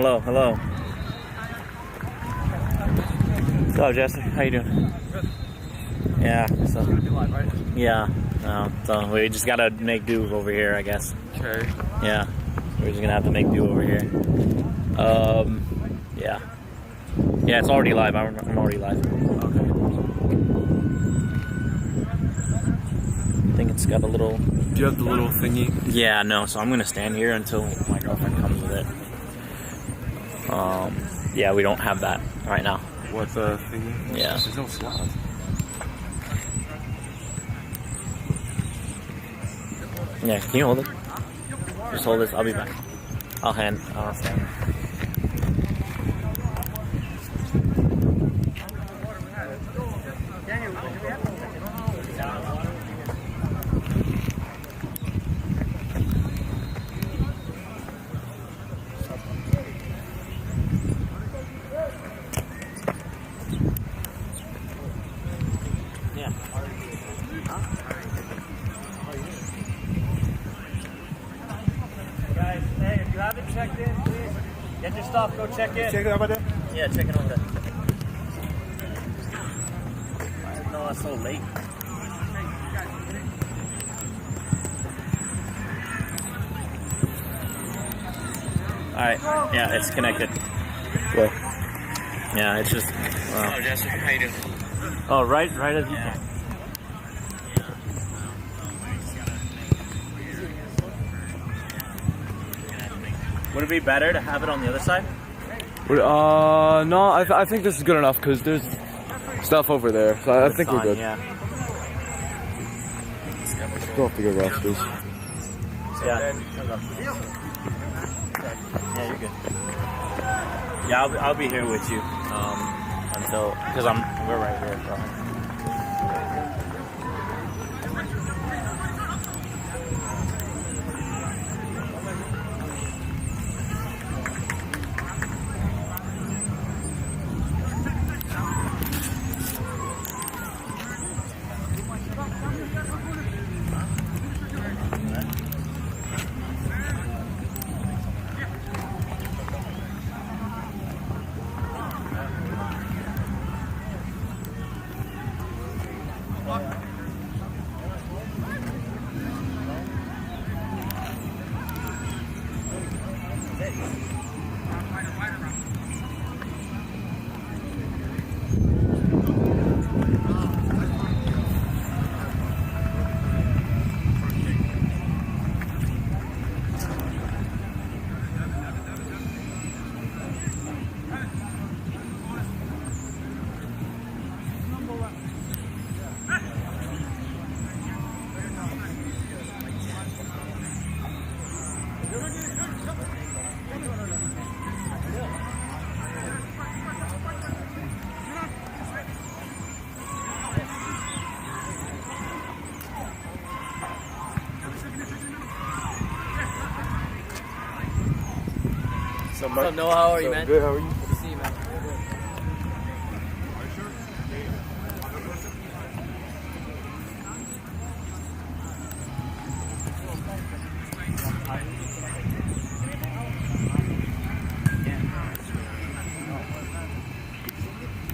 Hello, hello. What's up, Jesse? How you doing? Good. Yeah. So. Live, right? Yeah. So we just gotta make do over here, I guess. Okay. Yeah. We're just gonna have to make do over here. Yeah. Yeah, it's already live. I'm already live. Okay. I think it's got a little. Do you have the little thingy? Yeah, no. So I'm gonna stand here until my girlfriend comes with it. Yeah, we don't have that right now. What the thingy? Yeah. There's no slot. Yeah, can you hold it? Just hold this. I'll be back. I'll stand. Guys, hey, if you haven't checked in, please get your stuff. Go check in. Check it out about that? Yeah, check in on that. No, it's so late. Alright, yeah, it's connected. What? Yeah, it's just. Oh, Jesse, how you doing? Oh, right as you. Yeah. Would it be better to have it on the other side? No, I think this is good enough because there's stuff over there, so I think we're good. Yeah. We'll have to get restos. Yeah. Yeah, you're good. Yeah, I'll be here with you until because we're right here. So. What's up, Noah? How are you, man? Good, how are you? Good to see you, man.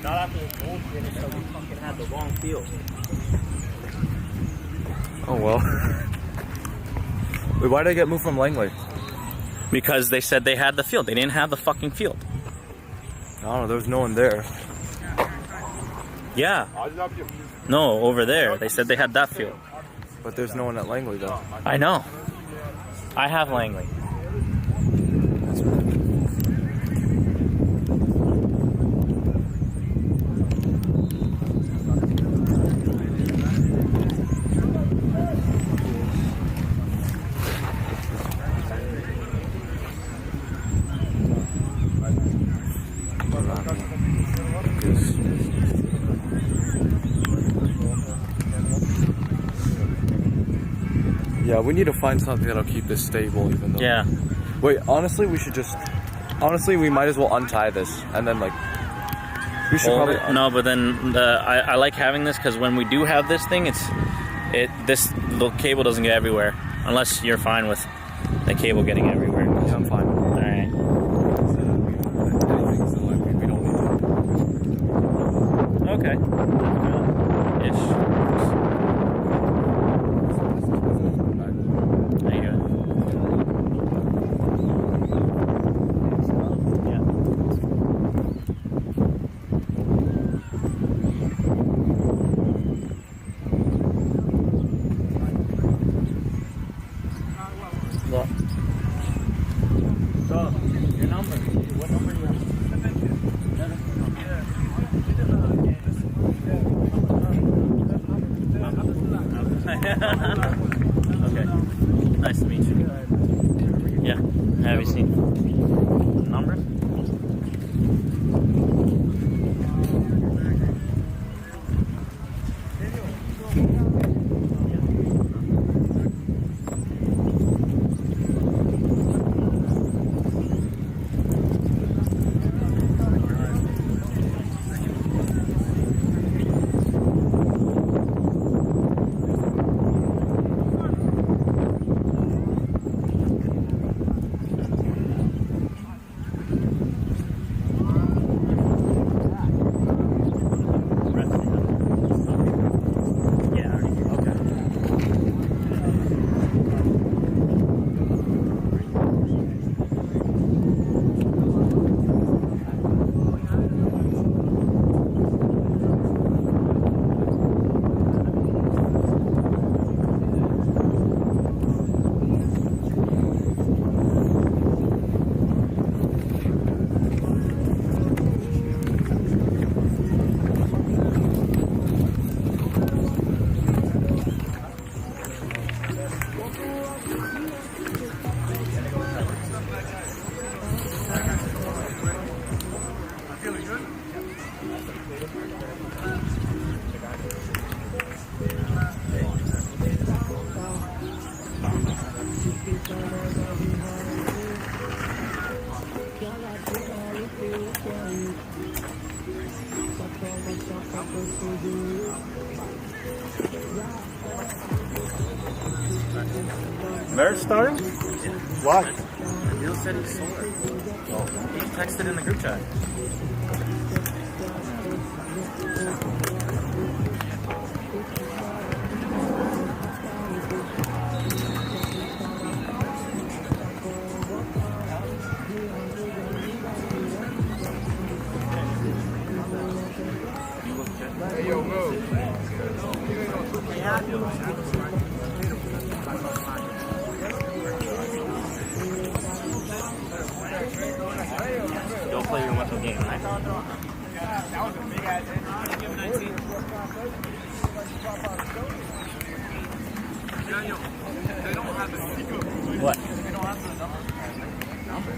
Not after this bullshit until we fucking had the wrong field. Oh well. Wait, why did I get moved from Langley? Because they said they had the field. They didn't have the fucking field. I don't know, there was no one there. Yeah. No, over there. They said they had that field. But there's no one at Langley though. I know. I have Langley. Yeah, we need to find something that'll keep this stable even though. Yeah. Wait, honestly, we should just... Honestly, we might as well untie this and then, like... We should probably... No, but then I like having this because when we do have this thing, this little cable doesn't get everywhere. Unless you're fine with the cable getting everywhere. Yeah, I'm fine. Alright. Okay. Ish. How you doing? Yeah. Look. So, your number. What number do you have? Okay. Nice to meet you. Yeah. Have you seen number? Marriage starting? Why? Bill said he sold her. He texted in the group chat. Hey, yo, Mo. Go play your winter game, right? That was a big ass hit. Give him 19. They don't have the What? They don't have the number.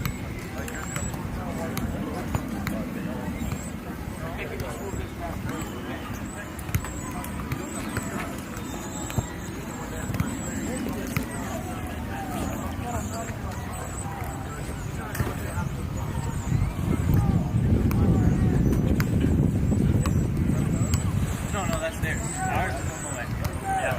No, that's theirs. Ours is on the way. Yeah.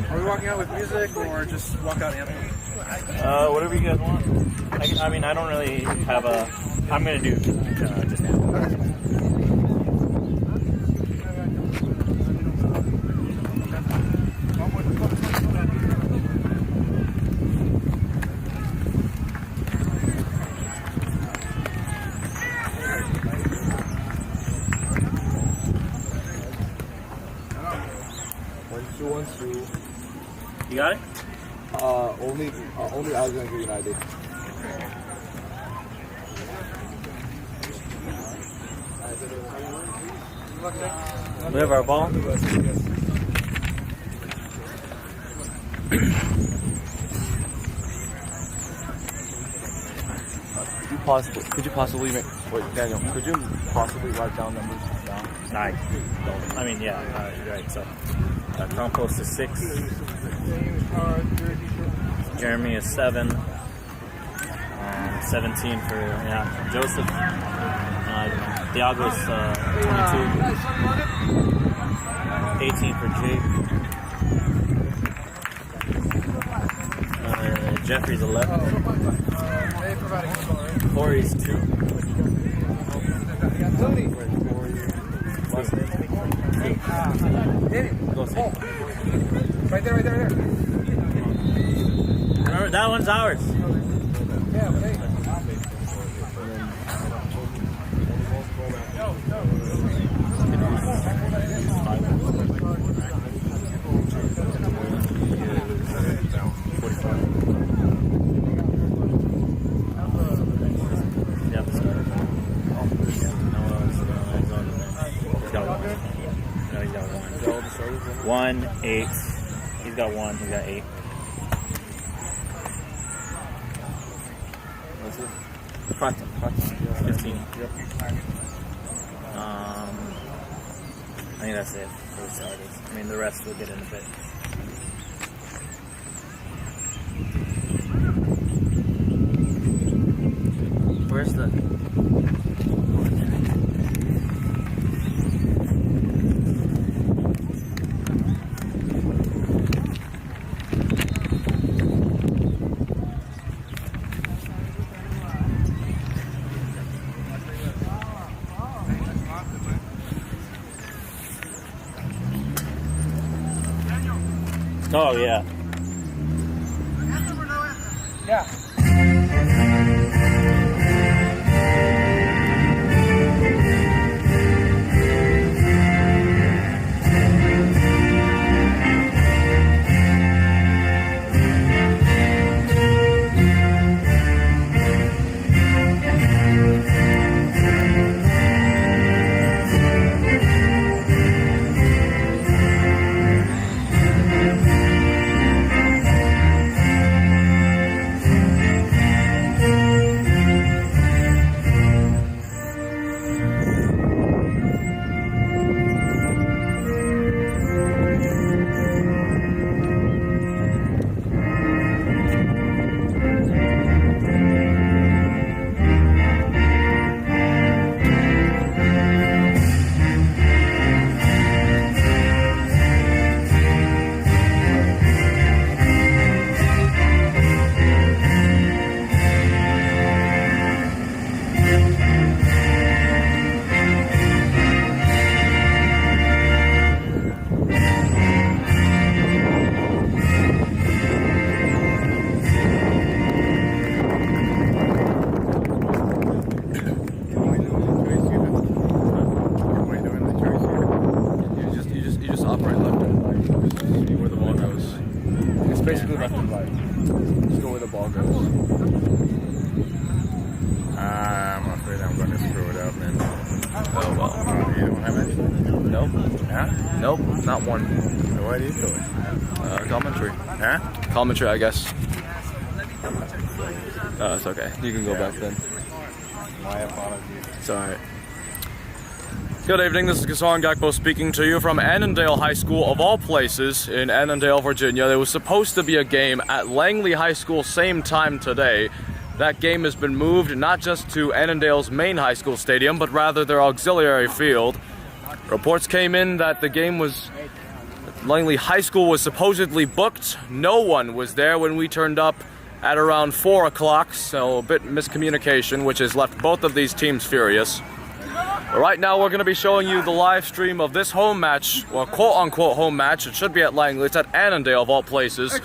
Are we walking out with music or just walk out empty? Whatever you guys want. I mean, I don't really have a. I'm gonna do just now. You got it? Only I was gonna give you an ID. We have our ball. Could you possibly make? Wait, Daniel. Could you possibly write down numbers down? I mean, yeah, you're right. So, Compost is 6. Jeremy is 7. 17 for Joseph. I don't know. Thiago's 22. 18 for Jake. Jeffrey's 11. Corey's 2. Right there. Remember, that one's ours. Yeah, but hey. One, 8. He's got 1. He's got 8. What's it? Front. 15. Yep. I think that's it for the starters. I mean, the rest we'll get in a bit. Where's the... Oh, yeah. Yeah. Basically left and right. Just go where the ball goes. I'm afraid I'm going to screw it up, man. Oh, well. You don't have any? Nope. Huh? Nope, not one. So what are you doing? Commentary. Huh? Commentary, I guess. It's okay. You can go back then. My apologies. It's alright. Good evening, this is Gasson Gakpo speaking to you from Annandale High School, of all places, in Annandale, Virginia. There was supposed to be a game at Langley High School same time today. That game has been moved not just to Annandale's main high school stadium, but rather their auxiliary field. Reports came in that the game was... Langley High School was supposedly booked. No one was there when we turned up at around 4 o'clock, so a bit miscommunication, which has left both of these teams furious. Right now we're going to be showing you the live stream of this home match, or quote-unquote home match. It should be at Langley. It's at Annandale, of all places,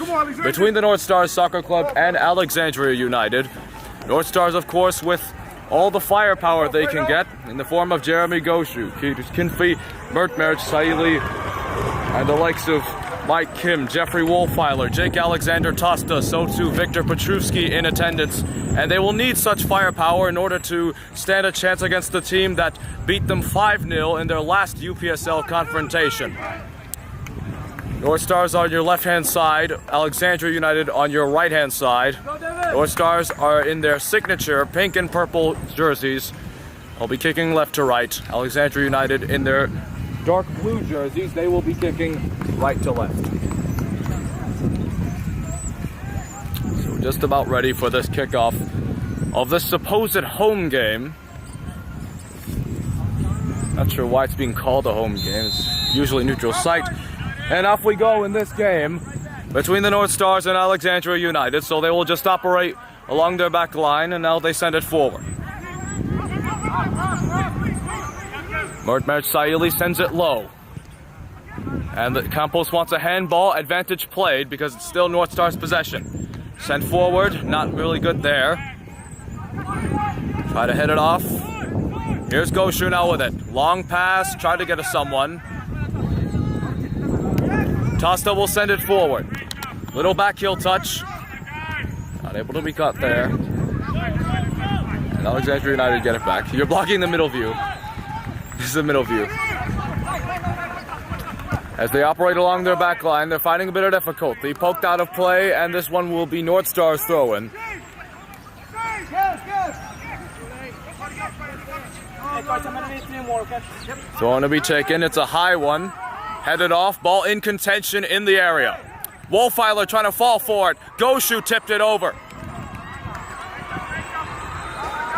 between the North Stars Soccer Club and Alexandria United. North Stars, of course, with all the firepower they can get in the form of Jeremy Goshu, Kinfi, Mert Merich, Saili, and the likes of Mike Kim, Jeffrey Wolfeiler, Jake Alexander Tosta, so too Victor Petruski in attendance. And they will need such firepower in order to stand a chance against the team that beat them 5-0 in their last UPSL confrontation. North Stars on your left-hand side, Alexandria United on your right-hand side. North Stars are in their signature pink and purple jerseys. They'll be kicking left to right. Alexandria United in their dark blue jerseys, they will be kicking right to left. So we're just about ready for this kickoff of this supposed home game. Not sure why it's being called a home game. It's usually neutral site. And off we go in this game between the North Stars and Alexandria United. So they will just operate along their back line, and now they send it forward. Mert Saili sends it low. And the Campos wants a handball. Advantage played because it's still North Stars' possession. Sent forward, not really good there. Try to hit it off. Here's Goshu now with it. Long pass, try to get to someone. Tosta will send it forward. Little back heel touch. Not able to be caught there. And Alexandria United get it back. You're blocking the middle view. This is the middle view. As they operate along their back line, they're finding a bit of difficulty. Poked out of play, and this one will be North Stars throw-in. Throwing to be taken. It's a high one. Headed off. Ball in contention in the area. Wolfeiler trying to fall for it. Goshu tipped it over.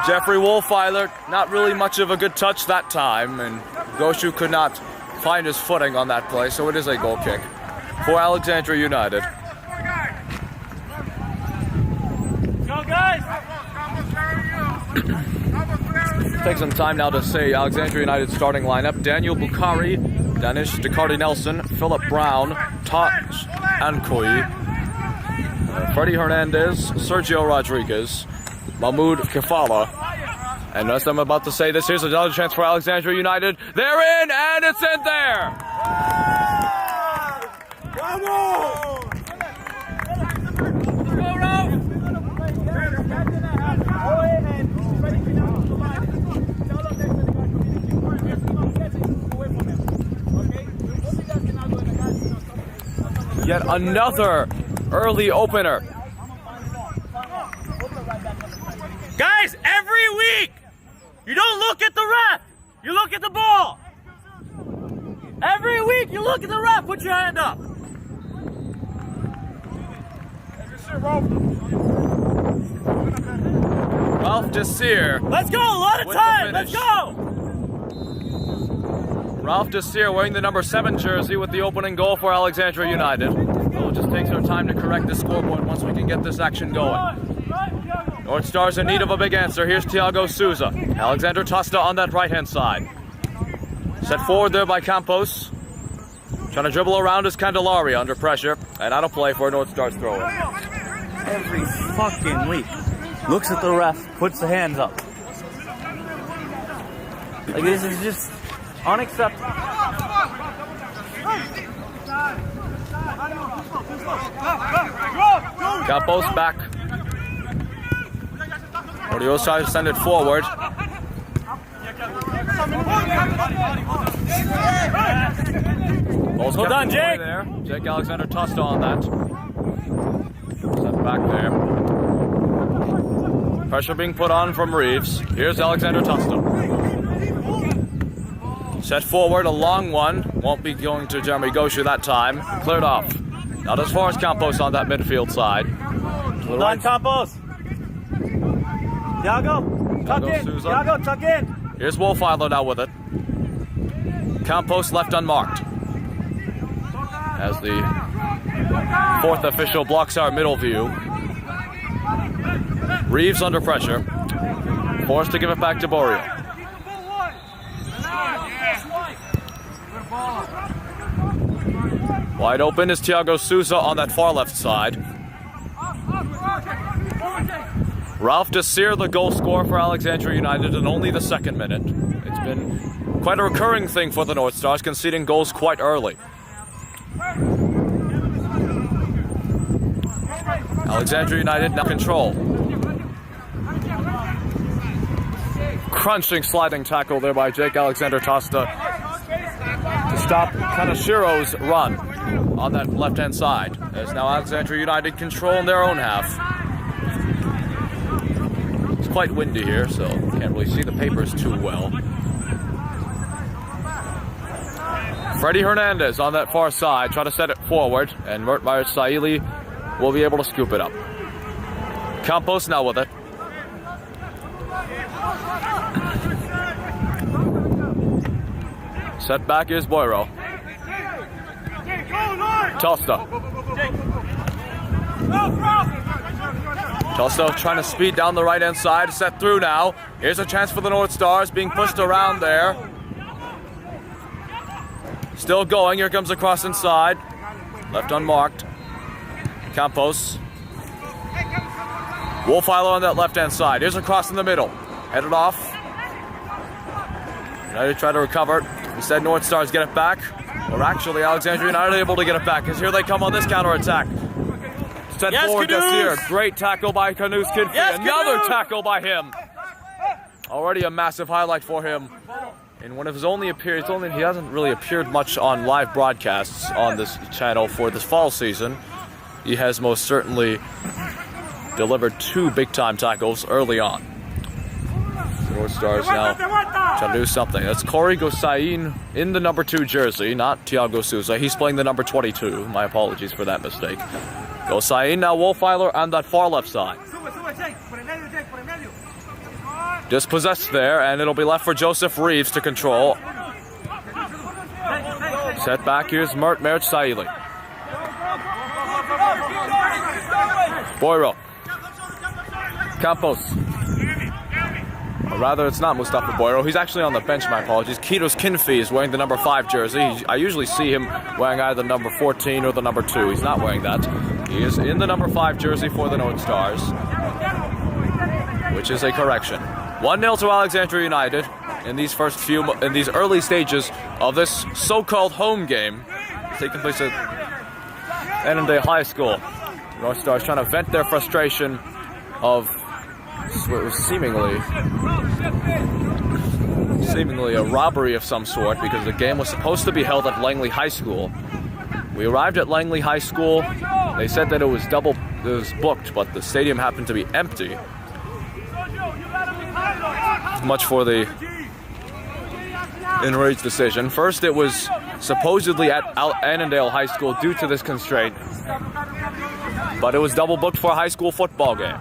Jeffrey Wolfeiler, not really much of a good touch that time, and Goshu could not find his footing on that play, so it is a goal kick for Alexandria United. Go, guys! Take some time now to say Alexandria United's starting lineup. Daniel Bukhari, Danish Descartes Nelson, Philip Brown, Taj Ankoi, Freddie Hernandez, Sergio Rodriguez, Mahmoud Kefala. And as I'm about to say this, here's another chance for Alexandria United. They're in, and it's in there! Yet another early opener. Guys, every week, you don't look at the ref, you look at the ball. Every week, you look at the ref, put your hand up. Ralph Desir. Let's go, a lot of With time, the let's finish. go. Ralph Desir wearing the number 7 jersey with the opening goal for Alexandria United. We'll just take some time to correct the scoreboard once we can get this action going. North Stars in need of a big answer. Here's Thiago Souza. Alexander Tosta on that right-hand side. Set forward there by Campos. Trying to dribble around is Candelaria under pressure. And out of play for a North Stars throw-in. Every fucking week, looks at the ref, puts the hands up. Like, this is just unacceptable. Campos back. Orioles tries to send it forward. Ball's Well done, Jake. There. Jake Alexander Tosta on that. Sent back there. Pressure being put on from Reeves. Here's Alexander Tosta. Set forward, a long one. Won't be going to Jeremy Goshu that time. Cleared off. Not as far as Campos on that midfield side. Well done, Campos. Thiago, tuck Thiago in. Souza. Thiago, tuck in. Here's Wolfeiler now with it. Campos left unmarked. As the fourth official blocks our middle view. Reeves under pressure. Forced to give it back to Borio. Wide open is Thiago Souza on that far left side. Ralph Desir, the goal scorer for Alexandria United in only the second minute. It's been quite a recurring thing for the North Stars, conceding goals quite early. Alexandria United now control. Crunching sliding tackle there by Jake Alexander Tosta to stop Kanashiro's run on that left-hand side. As now Alexandria United control in their own half. It's quite windy here, so can't really see the papers too well. Freddie Hernandez on that far side, trying to set it forward, and Mert Saili will be able to scoop it up. Campos now with it. Set back is Boiro. Tosta. Tosta trying to speed down the right-hand side, set through now. Here's a chance for the North Stars, being pushed around there. Still going, here comes a cross inside. Left unmarked. Campos. Wolfeiler on that left-hand side. Here's a cross in the middle. Headed off. United try to recover. Instead, North Stars get it back. Or actually, Alexandria United able to get it back, because here they come on this counter-attack. Set Yes, forward Canuce. Desir. Great tackle by Canuce Kinfey. Yes, Another Canuce. tackle by him. Already a massive highlight for him. In one of his only appearances, he hasn't really appeared much on live broadcasts on this channel for this fall season. He has most certainly delivered 2 big-time tackles early on. The North Stars now trying to do something. That's Corey Gosain in the number 2 jersey, not Thiago Souza. He's playing the number 22. My apologies for that mistake. Gosain now Wolfeiler on that far left side. Dispossessed there, and it'll be left for Joseph Reeves to control. Set back, here's Mert Saili. Boiro. Campos. Or rather, it's not Mustafa Boiro. He's actually on the bench, my apologies. Kitos Kinfey is wearing the number 5 jersey. I usually see him wearing either the number 14 or the number 2. He's not wearing that. He is in the number 5 jersey for the North Stars, which is a correction. 1-0 to Alexandria United in these early stages of this so-called home game taking place at Annandale High School. North Stars trying to vent their frustration of what was seemingly a robbery of some sort, because the game was supposed to be held at Langley High School. We arrived at Langley High School. They said that it was booked, but the stadium happened to be empty. Much for the enraged decision. First, it was supposedly at Annandale High School due to this constraint, but it was double booked for a high school football game,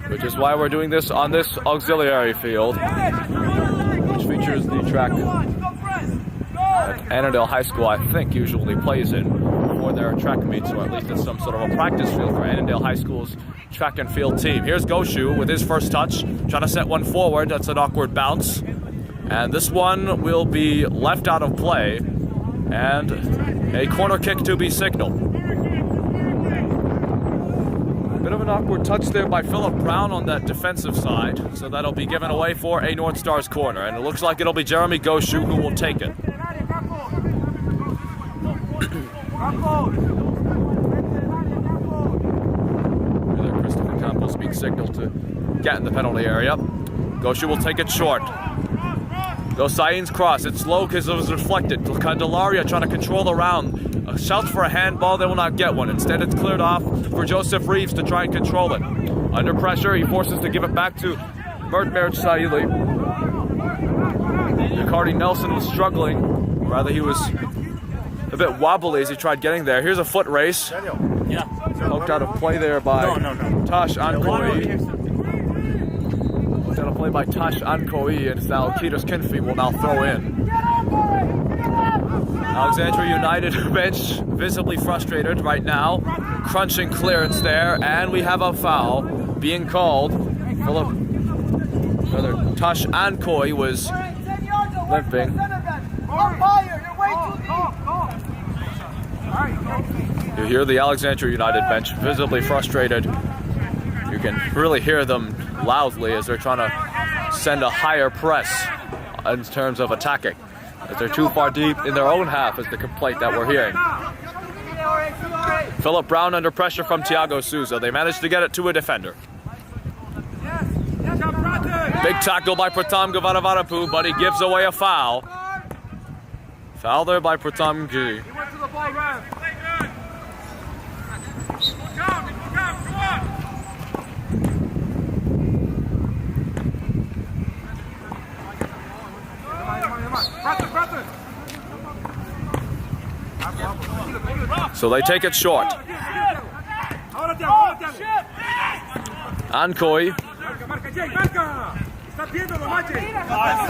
which is why we're doing this on this auxiliary field, which features the track that Annandale High School, I think, usually plays in for their track meets, or at least it's some sort of a practice field for Annandale High School's track and field team. Here's Goshu with his first touch, trying to set one forward. That's an awkward bounce, and this one will be left out of play, and a corner kick to be signaled. Bit of an awkward touch there by Philip Brown on that defensive side, so that'll be given away for a North Stars corner, and it looks like it'll be Jeremy Goshu who will take it. Christopher Campos being signaled to get in the penalty area. Goshu will take it short. Gosain's cross, it's low because it was deflected. Candelaria trying to control the round. Shouts for a handball, they will not get one. Instead, it's cleared off for Joseph Reeves to try and control it. Under pressure, he forces to give it back to Mert Saili. Ricardi Nelson was struggling. Rather, he was a bit wobbly as he tried getting there. Here's a foot race. Yeah. Poked out of play there by Tash Ankoi. Poked out of play by Tash Ankoi, and now Kitos Kinfey will now throw in. Alexandria United bench visibly frustrated right now. Crunching clearance there, and we have a foul being called. Tash Ankoi was limping. You hear the Alexandria United bench visibly frustrated. You can really hear them loudly as they're trying to send a higher press in terms of attacking, as they're too far deep in their own half, is the complaint that we're hearing. Philip Brown under pressure from Thiago Souza. They managed to get it to a defender. Big tackle by Pratam Gavaravarapu, but he gives away a foul. Foul there by Pratam G. So they take it short. Ankoi.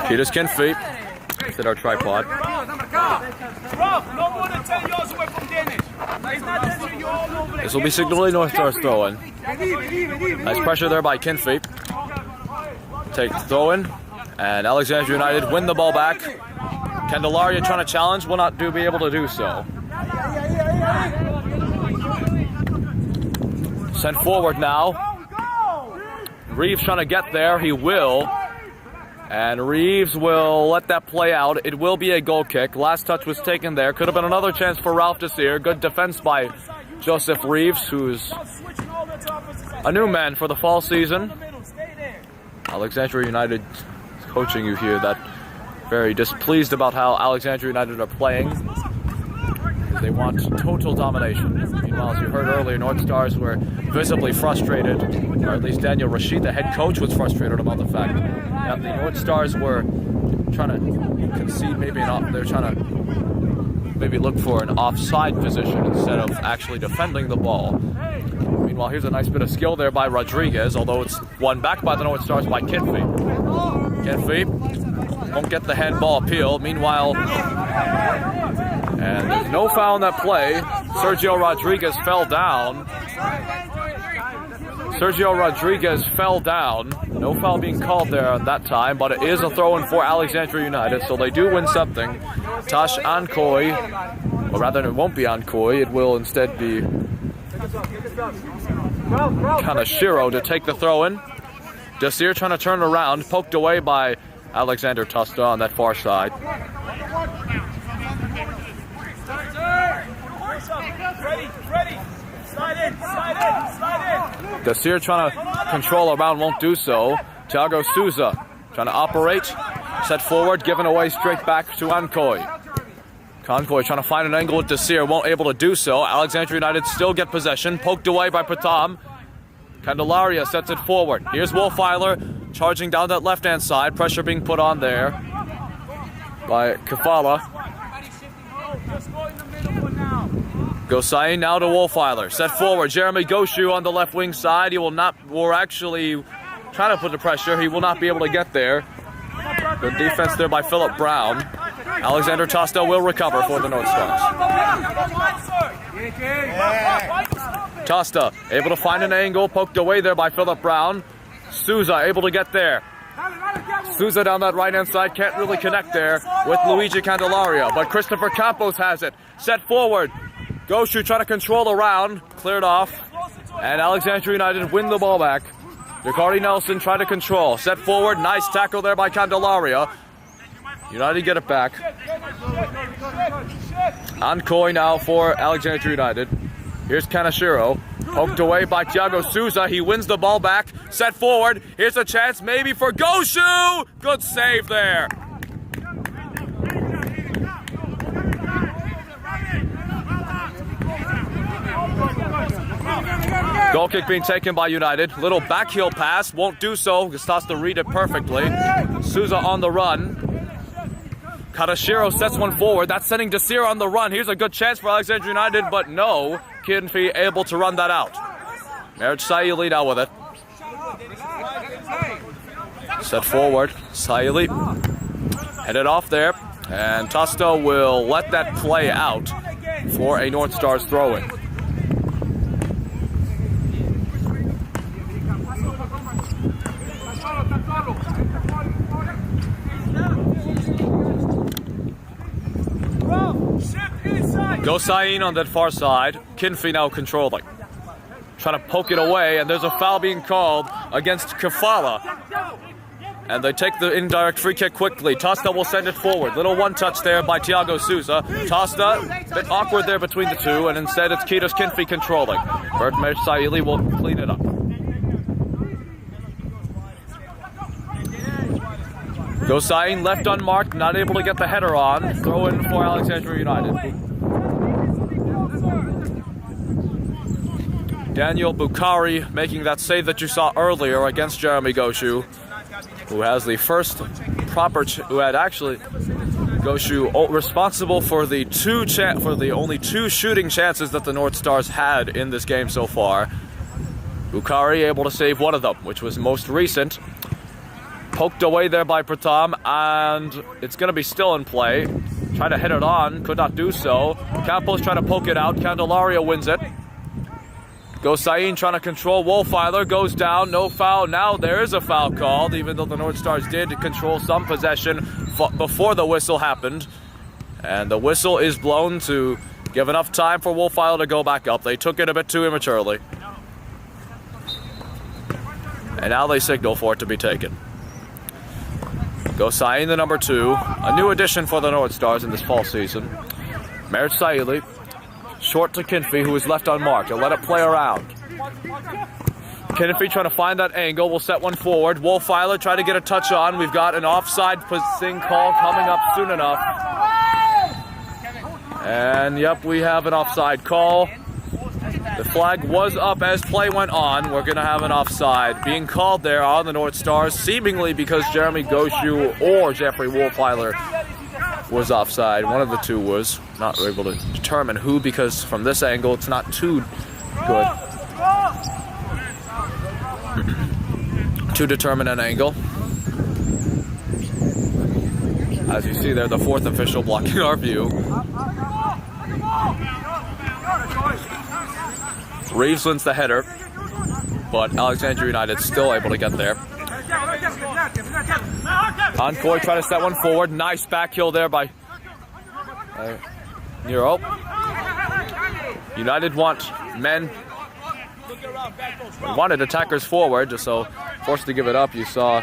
Kitos Kinfey. Hit our tripod. Rough, no more than 10 yards away from Danish. He's not danger, you're all over there. This will be signally North Stars throw-in. Nice pressure there by Kinfey. Take the throw-in, and Alexandria United win the ball back. Candelaria trying to challenge, will not be able to do so. Sent forward now. Reeves trying to get there, he will. And Reeves will let that play out. It will be a goal kick. Last touch was taken there. Could have been another chance for Ralph Desir. Good defense by Joseph Reeves, who's a new man for the fall season. Alexandria United coaching you here that very displeased about how Alexandria United are playing. They want total domination. Meanwhile, as you heard earlier, North Stars were visibly frustrated, or at least Daniel Rashid, the head coach, was frustrated about the fact that the North Stars were trying to concede they're trying to maybe look for an offside position instead of actually defending the ball. Meanwhile, here's a nice bit of skill there by Rodriguez, although it's won back by the North Stars by Kinfey. Kinfey won't get the handball appeal. Meanwhile, and there's no foul in that play. Sergio Rodriguez fell down. No foul being called there at that time, but it is a throw-in for Alexandria United, so they do win something. Tash Ankoy, or rather it won't be Ankoy, it will instead be Kanashiro to take the throw-in. Desir trying to turn around, poked away by Alexander Tusta on that far side. Ready. Slide in. Desir trying to control around, won't do so. Thiago Souza trying to operate. Set forward, given away straight back to Ankoy. Concoy trying to find an angle with Desir, won't able to do so. Alexandria United still get possession, poked away by Pratam. Candelaria sets it forward. Here's Wolfeiler charging down that left-hand side. Pressure being put on there by Kafala. Gosai now to Wolfeiler. Set forward. Jeremy Goshu on the left wing side. He will not, or actually trying to put the pressure. He will not be able to get there. Good defense there by Philip Brown. Alexander Tosta will recover for the North Stars. Tosta able to find an angle, poked away there by Philip Brown. Souza able to get there. Souza down that right-hand side, can't really connect there with Luigi Candelaria, but Christopher Campos has it. Set forward. Goshu trying to control around, cleared off, and Alexandria United win the ball back. Dakari Nelson trying to control, set forward, nice tackle there by Candelaria. United get it back. Ankoy now for Alexandria United. Here's Kanashiro, poked away by Thiago Souza. He wins the ball back, set forward. Here's a chance maybe for Goshu. Good save there. Goal kick being taken by United. Little backheel pass, won't do so. Gustasta read it perfectly. Souza on the run. Kadashiro sets one forward. That's sending Desir on the run. Here's a good chance for Alexandria United, but no. Kinfey able to run that out. Marriage Saili now with it. Set forward. Saili headed off there. And Tusto will let that play out for a North Stars throw-in. Gosain on that far side. Kinfey now controlling. Trying to poke it away, and there's a foul being called against Kafala. And they take the indirect free kick quickly. Tosta will send it forward. Little one-touch there by Thiago Souza. Tosta, a bit awkward there between the two, and instead it's Kitos Kinfey controlling. Bertmesh Saili will clean it up. Gosain left unmarked, not able to get the header on. Throw in for Alexandria United. Daniel Bukhari making that save that you saw earlier against Jeremy Goshu, who has the first proper, Goshu responsible for the only two shooting chances that the North Stars had in this game so far. Bukhari able to save one of them, which was most recent. Poked away there by Pratam, and it's going to be still in play. Tried to hit it on, could not do so. Campos trying to poke it out. Candelaria wins it. Gosain trying to control Wolfeiler, goes down, no foul. Now there is a foul called, even though the North Stars did control some possession before the whistle happened. And the whistle is blown to give enough time for Wolfeiler to go back up. They took it a bit too immaturely. And now they signal for it to be taken. Gosain, the number 2, a new addition for the North Stars in this fall season. Merit Saili. Short to Kinfey, who is left unmarked. He'll let it play around. Kinfey trying to find that angle. We'll set one forward. Wolfeiler trying to get a touch on. We've got an offside thing call coming up soon enough. And yep, we have an offside call. The flag was up as play went on. We're going to have an offside being called there on the North Stars, seemingly because Jeremy Goshu or Jeffrey Wolfeiler was offside. One of the two was. Not able to determine who, because from this angle it's not too good to determine an angle. As you see there, the 4th official blocking our view. Reeves wins the header, but Alexandria United still able to get there. Concoy try to set one forward. Nice back heel there by Nero. United wanted attackers forward, so forced to give it up. You saw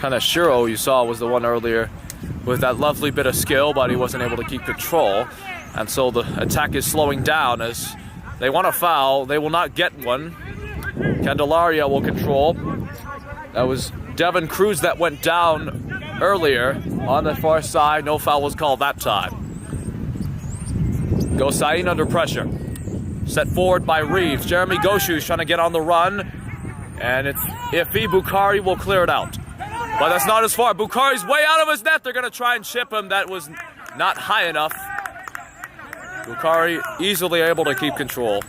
Kanashiro, you saw, was the one earlier with that lovely bit of skill, but he wasn't able to keep control. And so the attack is slowing down as they want a foul. They will not get one. Candelaria will control. That was Devin Cruz that went down earlier on the far side. No foul was called that time. Gosain under pressure. Set forward by Reeves. Jeremy Goshu is trying to get on the run. And it's iffy. Bukhari will clear it out. But that's not as far. Bukhari's way out of his net. They're going to try and chip him. That was not high enough. Bukhari easily able to keep control.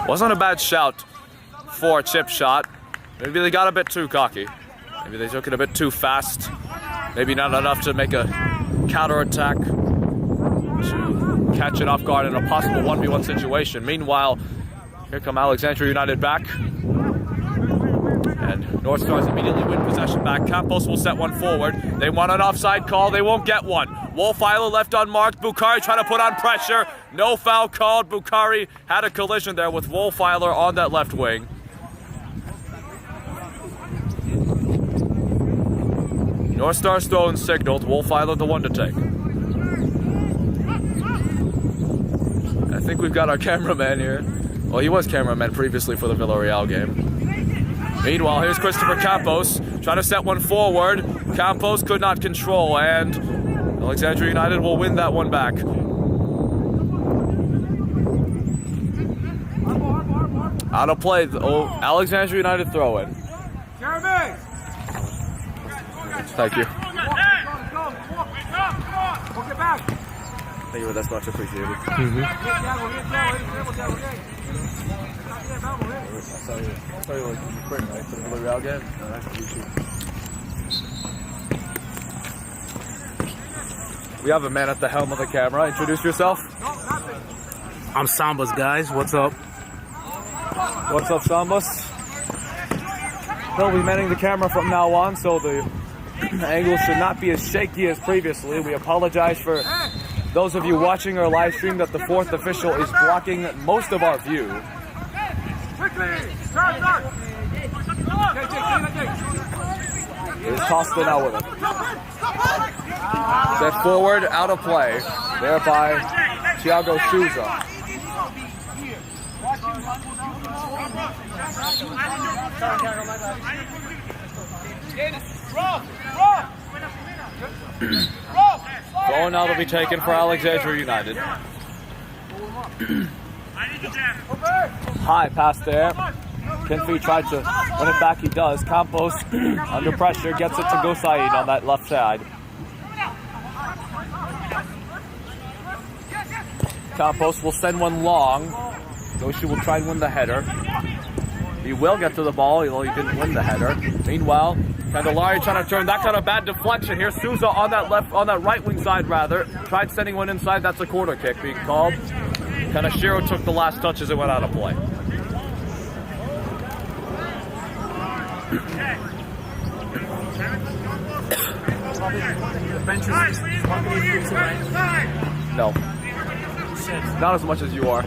Wasn't a bad shout for a chip shot. Maybe they got a bit too cocky. Maybe they took it a bit too fast. Maybe not enough to make a counterattack to catch it off guard in a possible 1v1 situation. Meanwhile, here come Alexandria United back. And North Stars immediately win possession back. Campos will set one forward. They want an offside call. They won't get one. Wolfeiler left unmarked. Bukhari trying to put on pressure. No foul called. Bukhari had a collision there with Wolfeiler on that left wing. North Stars throwing signaled. Wolfeiler the one to take. I think we've got our cameraman here. Well, he was cameraman previously for the Villarreal game. Meanwhile, here's Christopher Campos trying to set one forward. Campos could not control, and Alexandria United will win that one back. Out of play, Alexandria United throw in. Thank you. Thank you, that's much appreciated. We have a man at the helm of the camera. Introduce yourself. I'm Sambas, guys. What's up? What's up, Sambas? He'll be manning the camera from now on, so the angle should not be as shaky as previously. We apologize for those of you watching our live stream that the 4th official is blocking most of our view. Here's Costa now with it. Set forward, out of play. There by Thiago Souza. Throw now to be taken for Alexandria United. High pass there. Kinfey tried to win it back. He does. Campos under pressure gets it to Gosain on that left side. Campos will send one long. Goshu will try and win the header. He will get to the ball, although he didn't win the header. Meanwhile, Candelaria trying to turn that kind of bad deflection. Here's Souza on that right wing side rather. Tried sending one inside, that's a corner kick being called. Kanashiro took the last touch as it went out of play. No. Not as much as you are.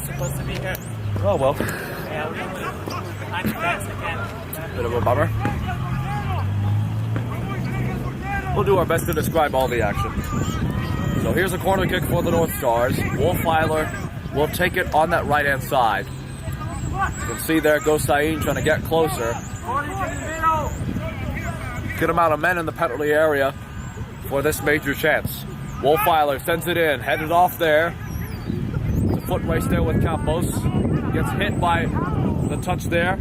Supposed to be here. Oh well. Yeah, we only behind the fence again. Bit of a bummer. We'll do our best to describe all the action. So here's a corner kick for the North Stars. Wolfweiler will take it on that right-hand side. You can see there, Gosain trying to get closer. Good amount of men in the penalty area for this major chance. Wolfweiler sends it in, headed off there. It's a foot race there with Campos. Gets hit by the touch there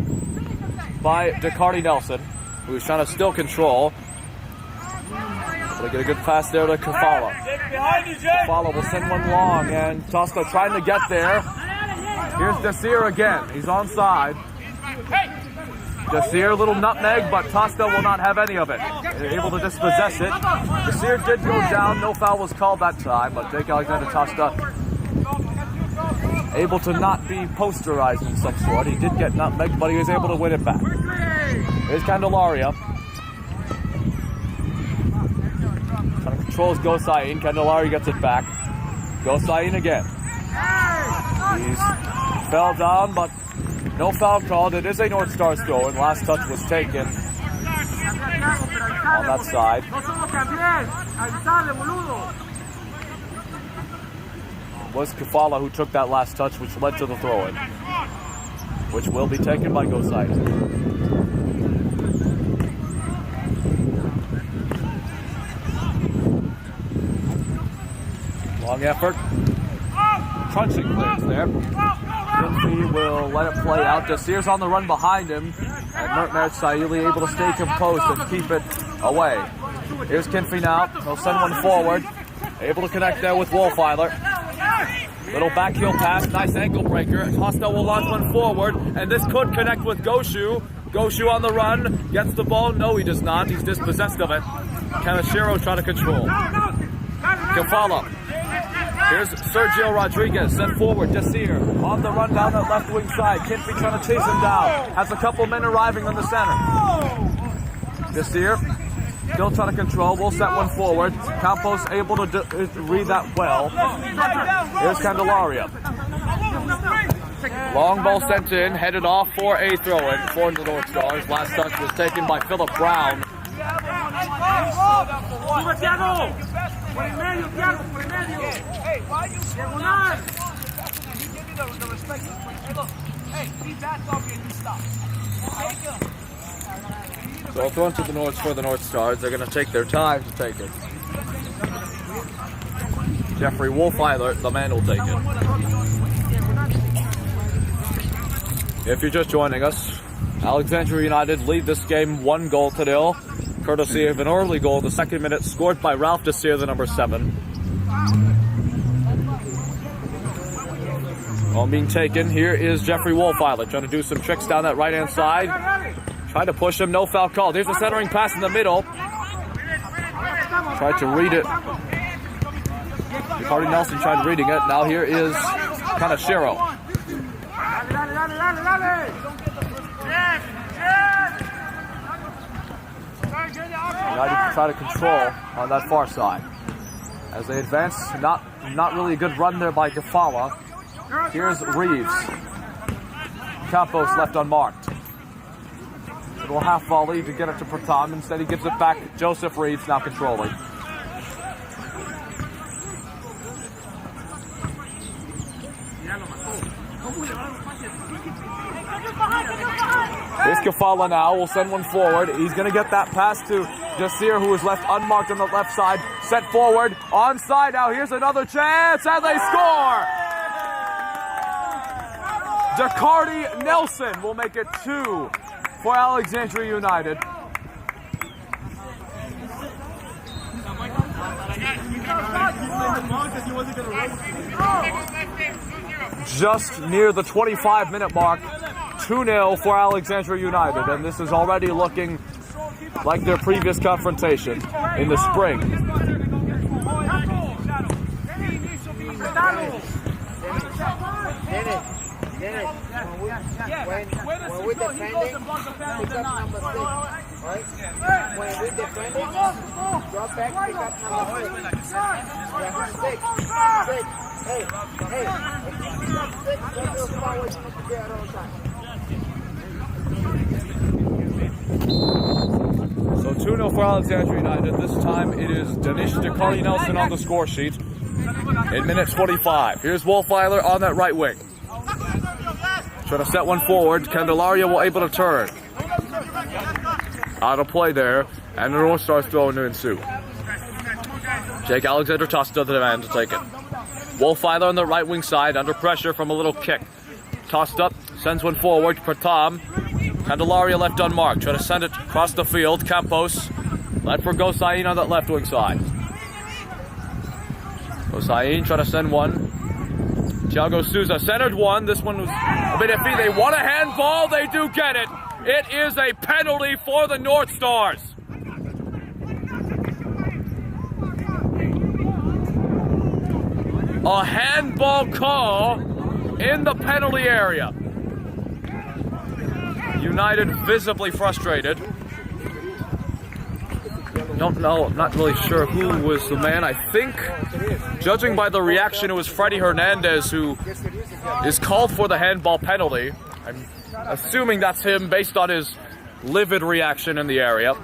by Decardi Nelson, who's trying to still control. They get a good pass there to Kafala. Kafala will send one long, and Tosca trying to get there. Here's Desir again. He's onside. Desir, little nutmeg, but Tosca will not have any of it. Able to dispossess it. Desir did go down. No foul was called that time, but Jake Alexander Tosca able to not be posterizing of some sort. He did get nutmeg, but he was able to win it back. Here's Candelaria. Trying to controls Gosain. Candelaria gets it back. Gosain again. He's fell down, but no foul called. It is a North Stars goal, and last touch was taken on that side. It was Kafala who took that last touch, which led to the throw-in, which will be taken by Gosain. Long effort. Crunching clearance there. Kinfey will let it play out. Desir's on the run behind him. And Mertmer Saili able to stay composed and keep it away. Here's Kinfey now. He'll send one forward. Able to connect there with Wolfweiler. Little back heel pass. Nice ankle breaker. Costa will launch one forward. And this could connect with Goshu. Goshu on the run. Gets the ball. No, he does not. He's dispossessed of it. Kanashiro trying to control. Kafala. Here's Sergio Rodriguez, sent forward, Desir, on the run down that left wing side. Kinfey trying to chase him down. Has a couple men arriving on the center. Desir, still trying to control, will set one forward. Campos able to read that well. Here's Candelaria. Long ball sent in, headed off for a throw-in for the North Stars. Last touch was taken by Philip Brown. Hey, why you give me the respect? Hey, look. Hey, leave that dog and you stop. So a throw to the North for the North Stars. They're going to take their time to take it. Jeffrey Wolfweiler, the man, will take it. If you're just joining us, Alexandria United lead this game 1-0, courtesy of an early goal in the second minute, scored by Ralph Desir, the number 7. Ball being taken. Here is Jeffrey Wolfweiler trying to do some tricks down that right-hand side. Trying to push him. No foul called. Here's the centering pass in the middle. Tried to read it. Decardi Nelson tried reading it. Now here is Kanashiro. United to try to control on that far side. As they advance, not really a good run there by Kafala. Here's Reeves. Campos left unmarked. Little half volley to get it to Pratam. Instead he gives it back. Joseph Reeves now controlling. Here's Kafala now. We'll send one forward. He's going to get that pass to Jasir, who is left unmarked on the left side. Set forward. Onside now. Here's another chance. And they score! Decardi Nelson will make it 2 for Alexandria United. just near the 25-minute mark, 2-0 for Alexandria United, and this is already looking like their previous confrontation in the spring. When we defending, pick up number 6, right? When we defending, drop back, pick up number 6. Yeah, 6. Hey, if you pick up 6, that's your forward, you need to be at all times. So 2-0 for Alexandria United. This time it is Danish DeCarly Nelson on the score sheet in minute 45. Here's Wolfeiler on that right wing. Trying to set one forward. Candelaria will able to turn. Out of play there. And the North Stars throwing to ensue. Jake Alexander tossed to the man to take it. Wolfeiler on the right wing side under pressure from a little kick. Tossed up. Sends one forward. Pratam. Candelaria left unmarked. Try to send it across the field. Campos. Let for Gosain on that left wing side. Gosain try to send one. Thiago Souza centered one. This one was a bit iffy. They want a handball. They do get it. It is a penalty for the North Stars. A handball call in the penalty area. United visibly frustrated. Don't know, I'm not really sure who was the man. I think, judging by the reaction, it was Freddie Hernandez who is called for the handball penalty. I'm assuming that's him based on his livid reaction in the area.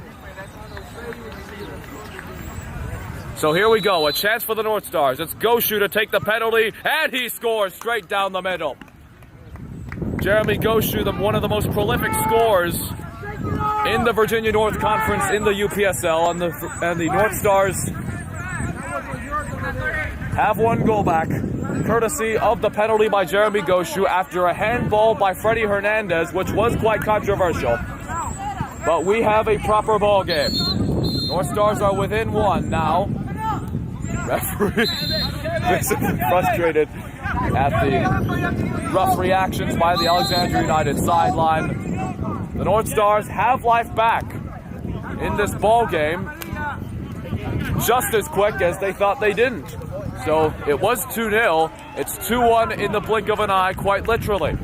So here we go, a chance for the North Stars. It's Goshu to take the penalty, and he scores straight down the middle. Jeremy Goshu, one of the most prolific scorers in the Virginia North Conference in the UPSL, and the North Stars have one goal back, courtesy of the penalty by Jeremy Goshu after a handball by Freddie Hernandez, which was quite controversial. But we have a proper ball game. North Stars are within one now. Referee visibly frustrated at the rough reactions by the Alexandria United sideline. The North Stars have life back in this ball game just as quick as they thought they didn't. So it was 2-0. It's 2-1 in the blink of an eye, quite literally.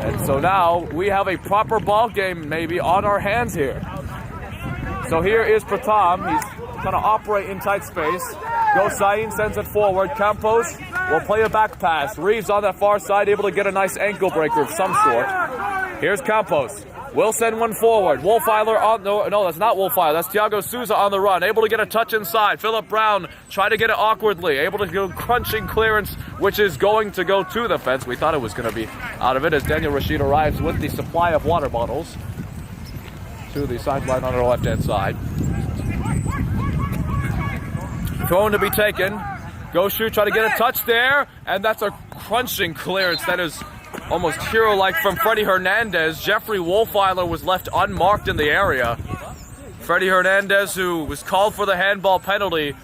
And so now we have a proper ball game maybe on our hands here. So here is Pratam. He's trying to operate in tight space. Gosain sends it forward. Campos will play a back pass. Reeves on that far side, able to get a nice ankle breaker of some sort. Here's Campos. Will send one forward. Wolfeiler on... No, that's not Wolfeiler. That's Thiago Souza on the run. Able to get a touch inside. Philip Brown try to get it awkwardly. Able to go crunching clearance, which is going to go to the fence. We thought it was going to be out of it as Daniel Rashid arrives with the supply of water bottles to the sideline on our left-hand side. Thrown to be taken. Goshu try to get a touch there, and that's a crunching clearance that is almost hero-like from Freddie Hernandez. Jeffrey Wolfeiler was left unmarked in the area. Freddie Hernandez, who was called for the handball penalty,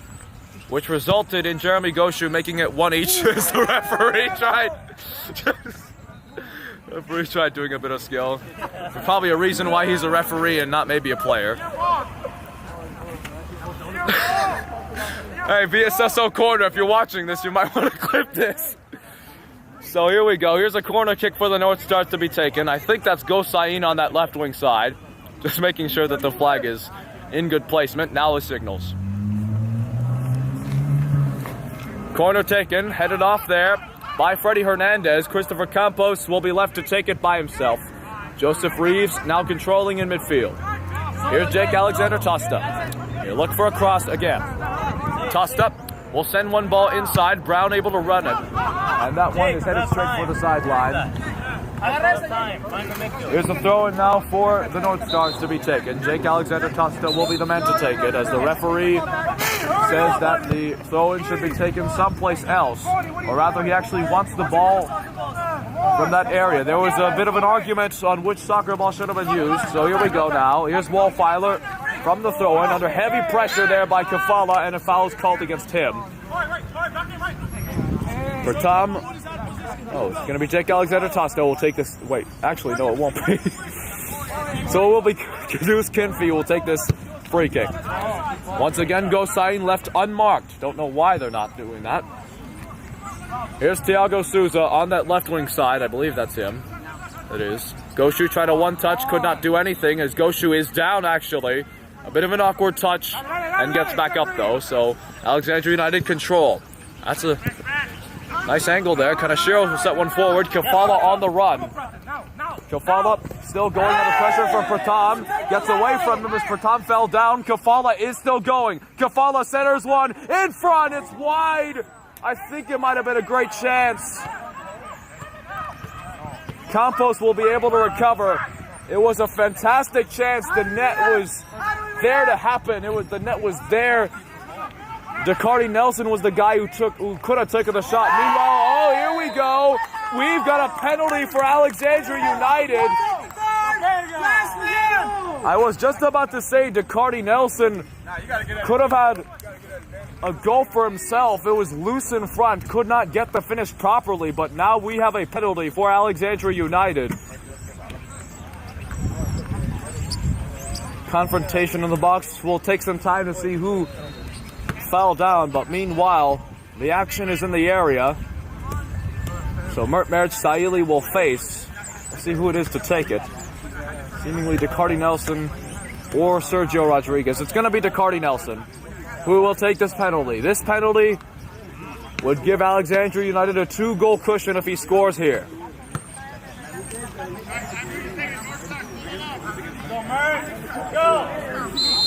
which resulted in Jeremy Goshu making it one each as the referee tried doing a bit of skill. Probably a reason why he's a referee and not maybe a player. Hey, VSSO Corner, if you're watching this, you might want to clip this. So here we go. Here's a corner kick for the North Stars to be taken. I think that's Gosain on that left wing side. Just making sure that the flag is in good placement. Now the signals. Corner taken, headed off there by Freddie Hernandez. Christopher Campos will be left to take it by himself. Joseph Reeves now controlling in midfield. Here's Jake Alexander tossed up. Here, look for a cross again. Tossed up. We'll send one ball inside. Brown able to run it. And that one is headed straight for the sideline. Here's a throw-in now for the North Stars to be taken. Jake Alexander Tosta will be the man to take it, as the referee says that the throw-in should be taken someplace else. Or rather, he actually wants the ball from that area. There was a bit of an argument on which soccer ball should have been used. So here we go now. Here's Wolfeiler from the throw-in under heavy pressure there by Kafala, and a foul is called against him. For Tom. Oh, it's going to be Jake Alexander Tosta will take this. Wait, actually, no, it won't be. So it will be Caduce Kinfey will take this free kick. Once again, Gosain left unmarked. Don't know why they're not doing that. Here's Thiago Souza on that left wing side. I believe that's him. It is. Goshu tried a one-touch, could not do anything as Goshu is down, actually. A bit of an awkward touch and gets back up, though. So Alexandria United control. That's a nice angle there. Kanashiro will set one forward. Kefala on the run. Kefala still going under pressure from Pratam. Gets away from him as Pratam fell down. Kefala is still going. Kefala centers one in front. It's wide. I think it might have been a great chance. Campos will be able to recover. It was a fantastic chance. The net was there to happen. The net was there. Decardi Nelson was the guy who could have taken the shot. Meanwhile, oh, here we go. We've got a penalty for Alexandria United. I was just about to say Decardi Nelson could have had a goal for himself. It was loose in front, could not get the finish properly, but now we have a penalty for Alexandria United. Confrontation in the box will take some time to see who fell down, but meanwhile, the action is in the area. So Mertmerich Saili will face. Let's see who it is to take it. Seemingly Decardi Nelson or Sergio Rodriguez. It's going to be Decardi Nelson who will take this penalty. This penalty would give Alexandria United a 2-goal cushion if he scores here.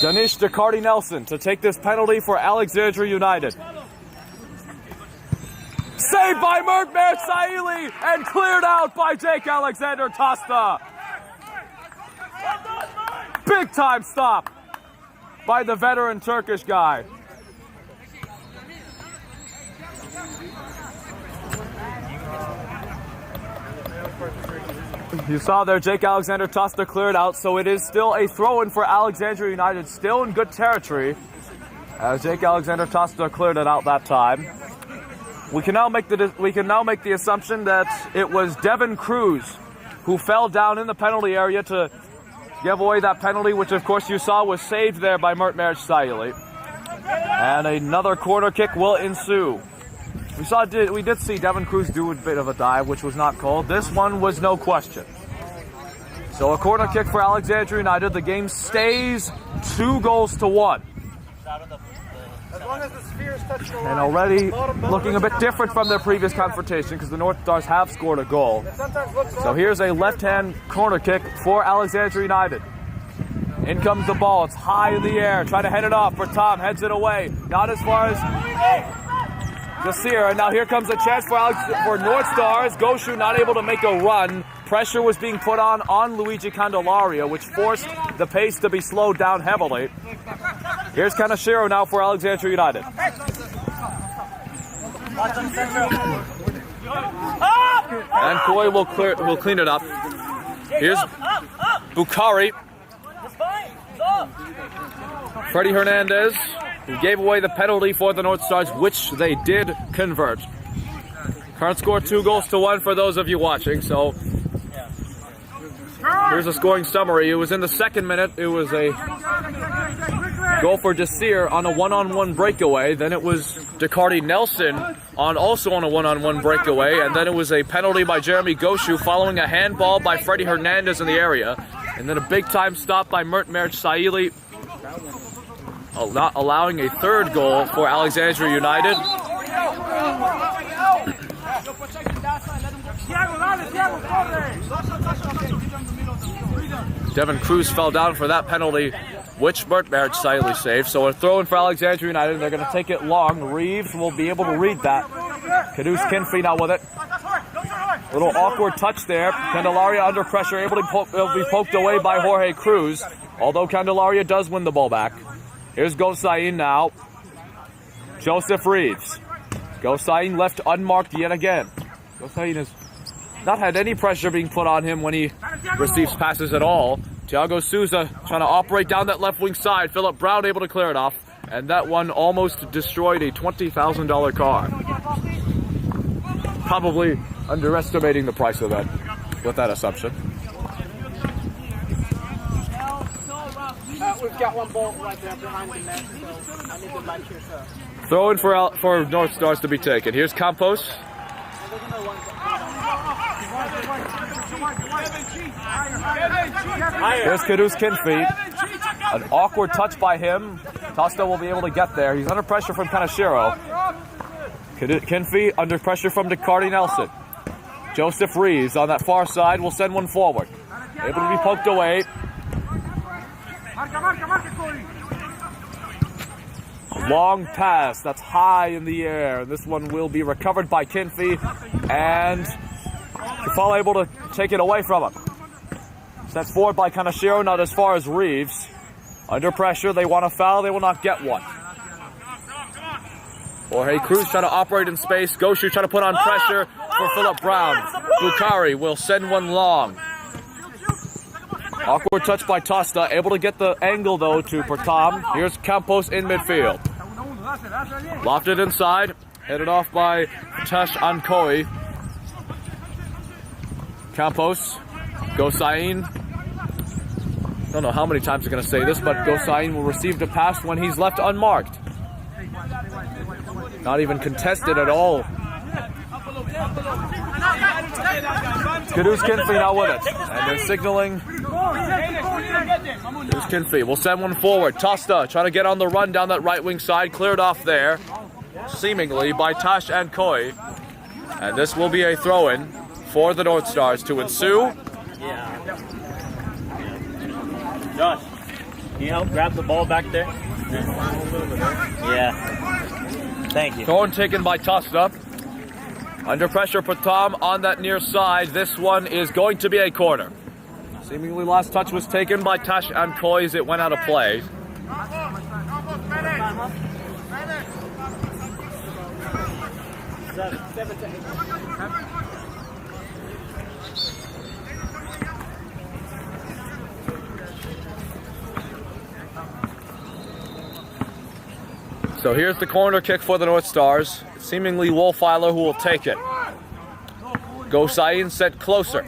Danish Decardi Nelson to take this penalty for Alexandria United. Saved by Mertmer Saili and cleared out by Jake Alexander Tosta. Big time stop by the veteran Turkish guy. You saw there Jake Alexander Tosta cleared out, so it is still a throw-in for Alexandria United, still in good territory. As Jake Alexander Tosta cleared it out that time. We can now make the assumption that it was Devin Cruz who fell down in the penalty area to give away that penalty, which of course you saw was saved there by Mertmerich Saili. And another corner kick will ensue. We did see Devin Cruz do a bit of a dive, which was not called. This one was no question. So a corner kick for Alexandria United. The game stays 2-1. And already looking a bit different from their previous confrontation because the North Stars have scored a goal. So here's a left-hand corner kick for Alexandria United. In comes the ball. It's high in the air. Try to head it off. Pratam heads it away. Not as far as Jasir. And now here comes a chance for North Stars. Goshu not able to make a run. Pressure was being put on Luigi Candelaria, which forced the pace to be slowed down heavily. Here's Kanashiro now for Alexandria United. And Koi will clean it up. Here's Bukhari. Freddie Hernandez, who gave away the penalty for the North Stars, which they did convert. Current score 2-1 for those of you watching. So here's a scoring summary. It was in the second minute. It was a goal for Jasir on a one-on-one breakaway. Then it was Decardi Nelson also on a one-on-one breakaway. And then it was a penalty by Jeremy Goshu following a handball by Freddie Hernandez in the area. And then a big-time stop by Mertmerich Saili, allowing a third goal for Alexandria United. Devin Cruz fell down for that penalty, which Mertmerich Saili saved. So a throw-in for Alexandria United. They're going to take it long. Reeves will be able to read that. Caduce Kinfey now with it. Little awkward touch there. Candelaria under pressure, able to be poked away by Jorge Cruz. Although Candelaria does win the ball back. Here's Gosain now. Joseph Reeves. Gosain left unmarked yet again. Gosain has not had any pressure being put on him when he receives passes at all. Thiago Souza trying to operate down that left wing side. Philip Brown able to clear it off. And that one almost destroyed a $20,000 car. probably underestimating the price of that with that assumption. We've got one ball right there behind the net, so I need the match here, sir. Throw in for North Stars to be taken. Here's Campos. Here's Kadus Kinfeet. An awkward touch by him. Tosta will be able to get there. He's under pressure from Kanashiro. Kinfeet under pressure from DeCarty Nelson. Joseph Reeves on that far side will send one forward. Able to be poked away. Long pass that's high in the air. This one will be recovered by Kinfeet, and Kefal able to take it away from him. Sent forward by Kanashiro, not as far as Reeves. Under pressure, they want a foul, they will not get one. Jorge Cruz trying to operate in space. Goshu trying to put on pressure for Philip Brown. Bukhari will send one long. Awkward touch by Tosta, able to get the angle though to Pertam. Here's Campos in midfield. Lofted inside, headed off by Tash Ankoi. Campos, Gosain. Don't know how many times I'm going to say this, but Gosain will receive the pass when he's left unmarked. Not even contested at all. Kadus Kinfeet now with it, and they're signaling. Kadus Kinfeet will send one forward. Tosta trying to get on the run down that right wing side, cleared off there, seemingly by Tash Ankoi. And this will be a throw-in for the North Stars to ensue. Josh, can you help grab the ball back there? Yeah. Thank you. Throw-in taken by Tosta. Under pressure, Pratam on that near side. This one is going to be a corner. Seemingly last touch was taken by Tash Ankoi as it went out of play. So here's the corner kick for the North Stars. Seemingly Wolfeiler who will take it. Gosain sent closer.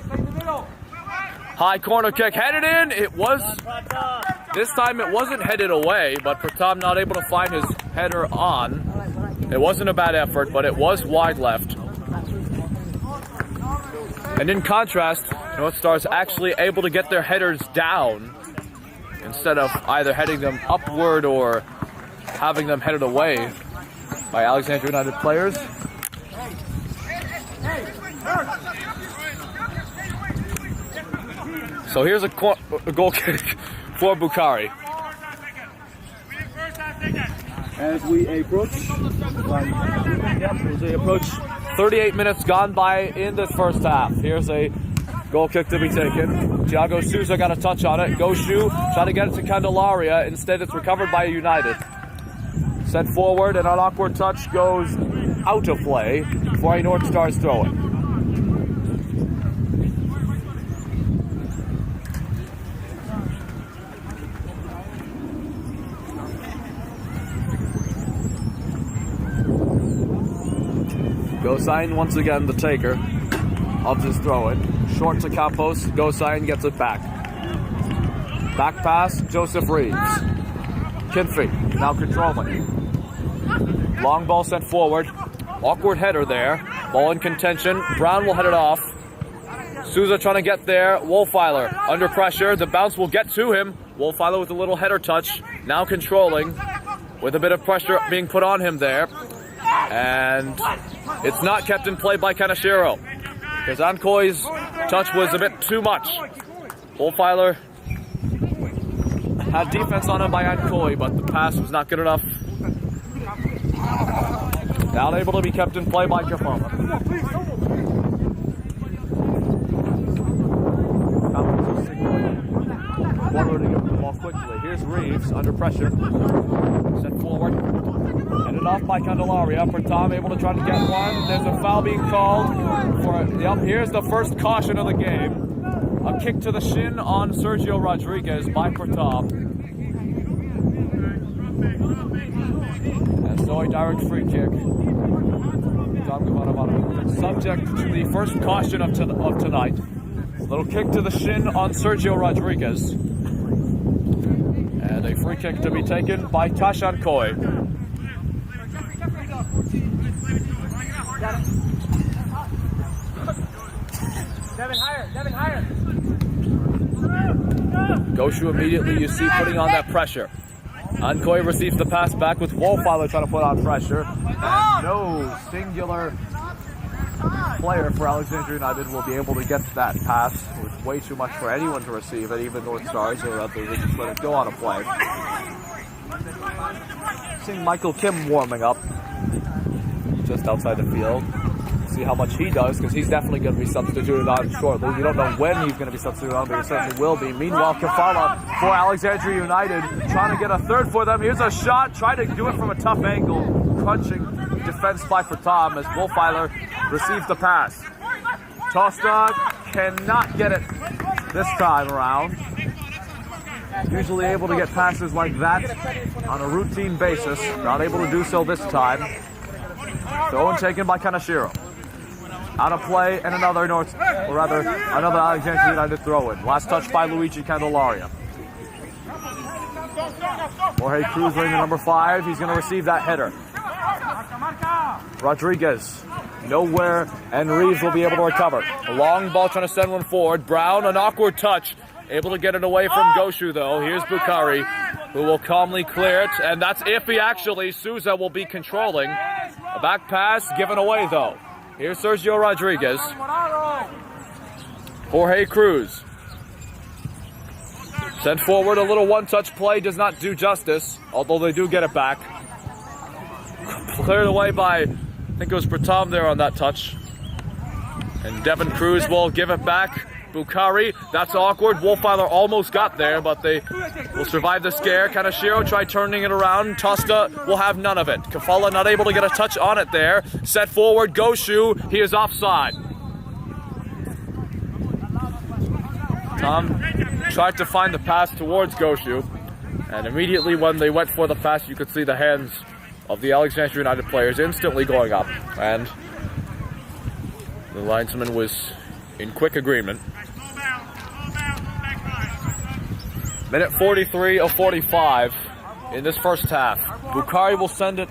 High corner kick headed in. It was, this time it wasn't headed away, but Pratam not able to find his header on. It wasn't a bad effort, but it was wide left. And in contrast, North Stars actually able to get their headers down instead of either heading them upward or having them headed away by Alexandria United players. So here's a goal kick for Bukhari. As we approach 38 minutes gone by in this first half. Here's a goal kick to be taken. Thiago Souza got a touch on it. Goshu trying to get it to Candelaria. Instead, it's recovered by United. Sent forward, and an awkward touch goes out of play for a North Stars throw-in. Gosain once again the taker of this throw-in. Short to Campos. Gosain gets it back. Back pass, Joseph Reeves. Kinfeet now controlling. Long ball sent forward. Awkward header there. Ball in contention. Brown will head it off. Souza trying to get there. Wolfeiler under pressure. The bounce will get to him. Wolfeiler with a little header touch. Now controlling. With a bit of pressure being put on him there. And it's not kept in play by Kanashiro. Because Ankoi's touch was a bit too much. Wolfeiler had defense on him by Ankoi, but the pass was not good enough. Now able to be kept in play by Kefala. Forward to get the ball quickly. Here's Reeves under pressure. Sent forward. Headed off by Candelaria. Pratam able to try to get one. There's a foul being called for. Yep, here's the first caution of the game. A kick to the shin on Sergio Rodriguez by Pratam. And so Ankoi, direct free kick. Subject to the first caution of tonight. Little kick to the shin on Sergio Rodriguez. And a free kick to be taken by Tash Ankoi. Devin higher. Goshu immediately, you see, putting on that pressure. Ankoi receives the pass back with Wolfiler trying to put on pressure. And no singular player for Alexandria United will be able to get that pass. It was way too much for anyone to receive it, even North Stars, or others just let it go on a play. Seeing Michael Kim warming up just outside the field. See how much he does, because he's definitely going to be substituted on shortly. We don't know when he's going to be substituted on, but he certainly will be. Meanwhile, Kafala for Alexandria United trying to get a third for them. Here's a shot, trying to do it from a tough angle. Crunching defense by Pratam as Wolfiler receives the pass. Tosta cannot get it this time around. Usually able to get passes like that on a routine basis. Not able to do so this time. Throw in taken by Kanashiro. Out of play, and another another Alexandria United throw-in. Last touch by Luigi Candelaria. Jorge Cruz wearing the number 5. He's going to receive that header. Rodriguez nowhere, and Reeves will be able to recover. A long ball trying to send one forward. Brown, an awkward touch. Able to get it away from Goshu, though. Here's Bukhari, who will calmly clear it, and that's iffy, actually. Souza will be controlling. A back pass given away, though. Here's Sergio Rodriguez. Jorge Cruz. Sent forward, a little one-touch play does not do justice, although they do get it back. Cleared away by, I think it was Pratam there on that touch. And Devin Cruz will give it back. Bukhari, that's awkward. Wolfiler almost got there, but they will survive the scare. Kanashiro tried turning it around. Tosta will have none of it. Kafala not able to get a touch on it there. Set forward, Goshu, he is offside. Tom tried to find the pass towards Goshu, and immediately when they went for the pass, you could see the hands of the Alexandria United players instantly going up, and the linesman was in quick agreement. Minute 43 of 45 in this first half. Bukhari will send it.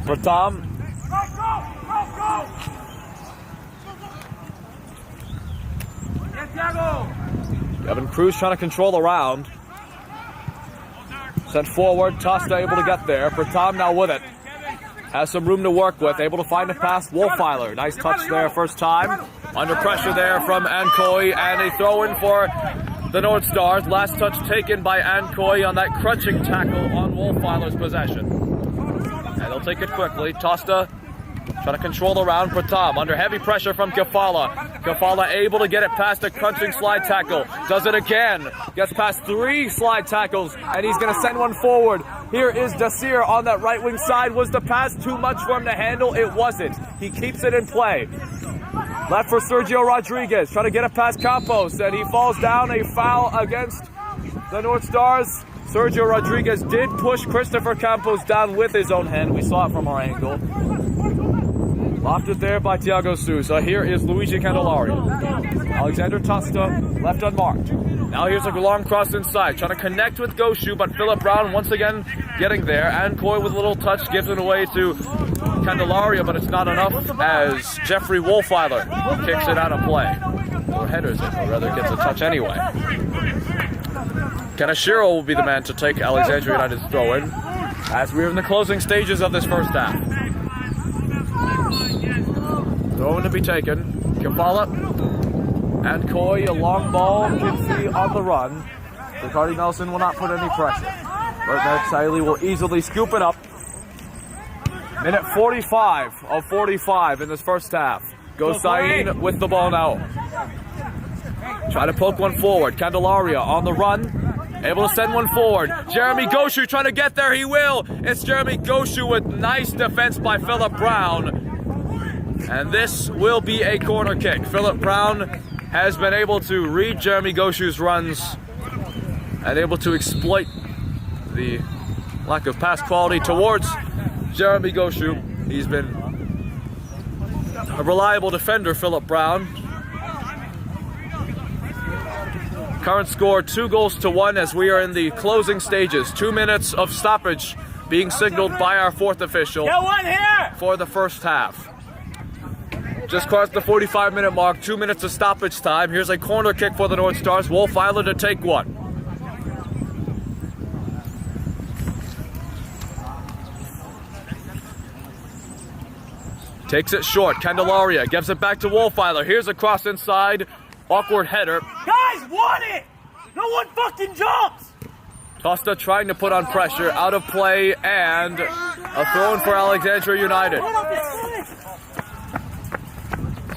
Pratam. Devin Cruz trying to control the round. Sent forward. Tosta able to get there. Pratam now with it. Has some room to work with. Able to find a pass. Wolfiler. Nice touch there first time. Under pressure there from Ankoi, and a throw in for the North Stars. Last touch taken by Ankoi on that crunching tackle on Wolfiler's possession. And they'll take it quickly. Tosta trying to control the round. Pratam under heavy pressure from Kafala. Kafala able to get it past a crunching slide tackle. Does it again. Gets past 3 slide tackles, and he's going to send one forward. Here is Dasir on that right wing side. Was the pass too much for him to handle? It wasn't. He keeps it in play. Left for Sergio Rodriguez, trying to get it past Campos, and he falls down. A foul against the North Stars. Sergio Rodriguez did push Christopher Campos down with his own hand. We saw it from our angle. Lofted there by Thiago Souza. Here is Luigi Candelario. Alexander Tosta left unmarked. Now here's a long cross inside, trying to connect with Goshu, but Philip Brown once again getting there. Ankoi with a little touch gives it away to Candelaria, but it's not enough as Jeffrey Wolfiler kicks it out of play. Or headers it, or rather gets a touch anyway. Kanashiro will be the man to take Alexandria United's throw-in as we're in the closing stages of this first half. Throw-in to be taken. Kafala. Ankoi, a long ball, Kinsey on the run. Ricardo Nelson will not put any pressure. Bert Saili will easily scoop it up. Minute 45 of 45 in this first half. Gosain with the ball now. Try to poke one forward. Candelaria on the run. Able to send one forward. Jeremy Goshu trying to get there. He will. It's Jeremy Goshu with nice defense by Philip Brown. And this will be a corner kick. Philip Brown has been able to read Jeremy Goshu's runs and able to exploit the lack of pass quality towards Jeremy Goshu. He's been a reliable defender, Philip Brown. Current score 2-1 as we are in the closing stages. 2 minutes of stoppage being signaled by our fourth official Get one here! for the first half. Just crossed the 45-minute mark, 2 minutes of stoppage time. Here's a corner kick for the North Stars. Wolfeiler to take one. Takes it short. Candelaria gives it back to Wolfeiler. Here's a cross inside. Awkward header. Guys, won it! No one fucking jumps! Tosta trying to put on pressure. Out of play and a throw in for Alexandria United.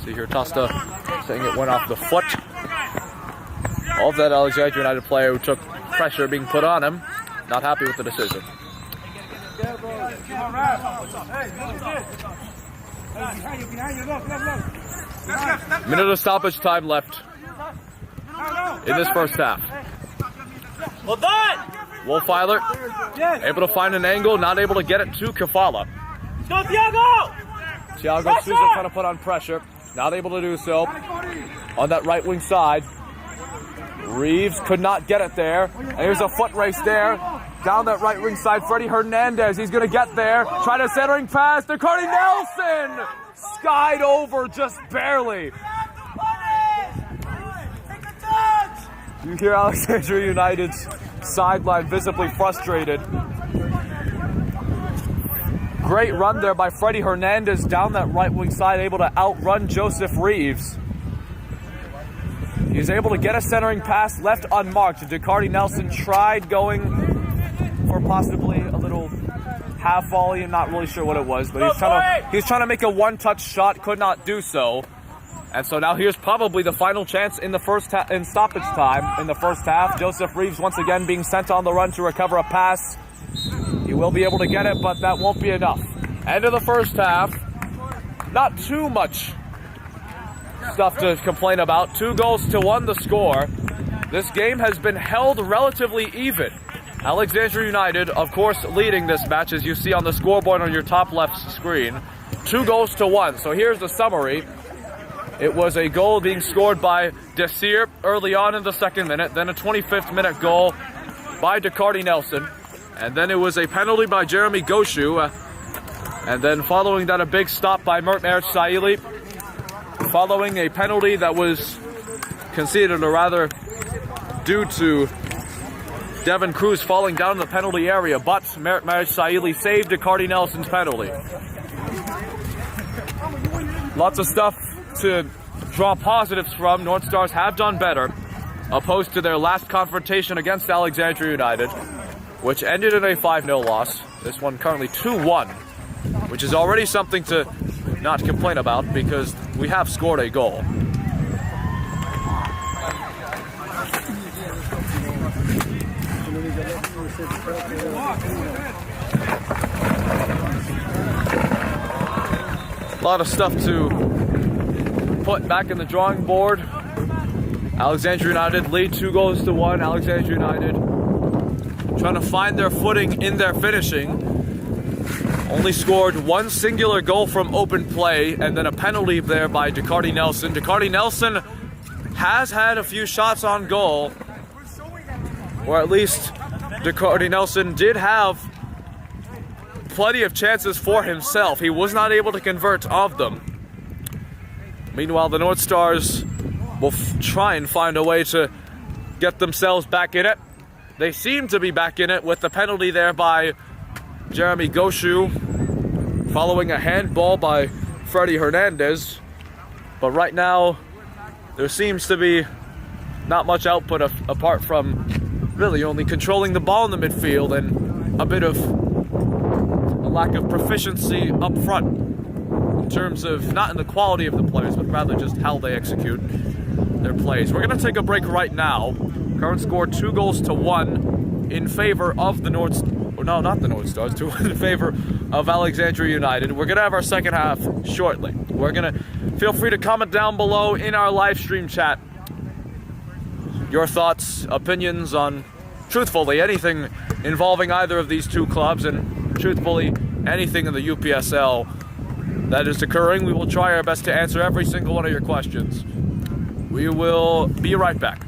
See here, Tosta saying it went off the foot of that Alexandria United player who took pressure being put on him. Not happy with the decision. Minute of stoppage time left in this first half. Well done! Wolfeiler able to find an angle, not able to get it to Kafala. Let's go, Thiago! Thiago Souza trying to put on pressure, not able to do so on that right wing side. Reeves could not get it there, and here's a foot race there. Down that right wing side, Freddie Hernandez, he's going to get there. Try to centering pass to Cardi Nelson! Skied over just barely. You hear Alexandria United's sideline visibly frustrated. Great run there by Freddie Hernandez down that right wing side, able to outrun Joseph Reeves. He's able to get a centering pass left unmarked. DeCardi Nelson tried going for possibly a little half volley. I'm not really sure what it was, but he was trying to make a one-touch shot, could not do so. And so now here's probably the final chance in the in stoppage time in the first half. Joseph Reeves once again being sent on the run to recover a pass. He will be able to get it, but that won't be enough. End of the first half. Not too much stuff to complain about. 2-1 the score. This game has been held relatively even. Alexandria United, of course, leading this match, as you see on the scoreboard on your top left screen. 2-1. So here's the summary. It was a goal being scored by Desir early on in the second minute, then a 25th minute goal by DeCardi Nelson, and then it was a penalty by Jeremy Goshu, and then following that a big stop by Mert Merich Saili, following a penalty that was conceded, or rather due to Devin Cruz falling down in the penalty area, but Mert Merich Saili saved DeCardi Nelson's penalty. Lots of stuff to draw positives from. North Stars have done better, opposed to their last confrontation against Alexandria United, which ended in a 5-0 loss. This one currently 2-1, which is already something to not complain about because we have scored a goal. A lot of stuff to put back in the drawing board. Alexandria United lead 2-1. Alexandria United trying to find their footing in their finishing. Only scored one singular goal from open play and then a penalty there by DeCardi Nelson. DeCardi Nelson has had a few shots on goal, or at least DeCardi Nelson did have plenty of chances for himself. He was not able to convert of them. Meanwhile, the North Stars will try and find a way to get themselves back in it. They seem to be back in it with the penalty there by Jeremy Goshu, following a handball by Freddie Hernandez. But right now, there seems to be not much output apart from really only controlling the ball in the midfield and a bit of a lack of proficiency up front in terms of not in the quality of the players, but rather just how they execute their plays. We're going to take a break right now. Current score 2-1 in favor of the North Stars, 2 in favor of Alexandria United. We're going to have our second half shortly. We're going to feel free to comment down below in our live stream chat your thoughts, opinions on, truthfully, anything involving either of these two clubs, and truthfully, anything in the UPSL that is occurring. We will try our best to answer every single one of your questions. We will be right back.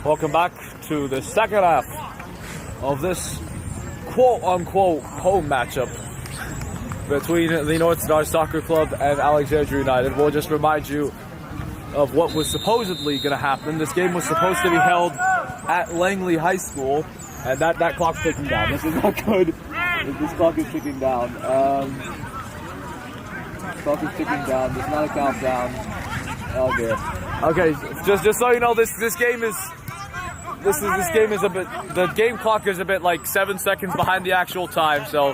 Welcome back to the second half of this quote-unquote home matchup between the North Star Soccer Club and Alexandria United. We'll just remind you of what was supposedly going to happen. This game was supposed to be held at Langley High School, and that clock's ticking down. This is not good. This clock is ticking down. Clock is ticking down. There's not a countdown. Oh dear. Okay, just so you know, this game is a bit. The game clock is a bit like 7 seconds behind the actual time, so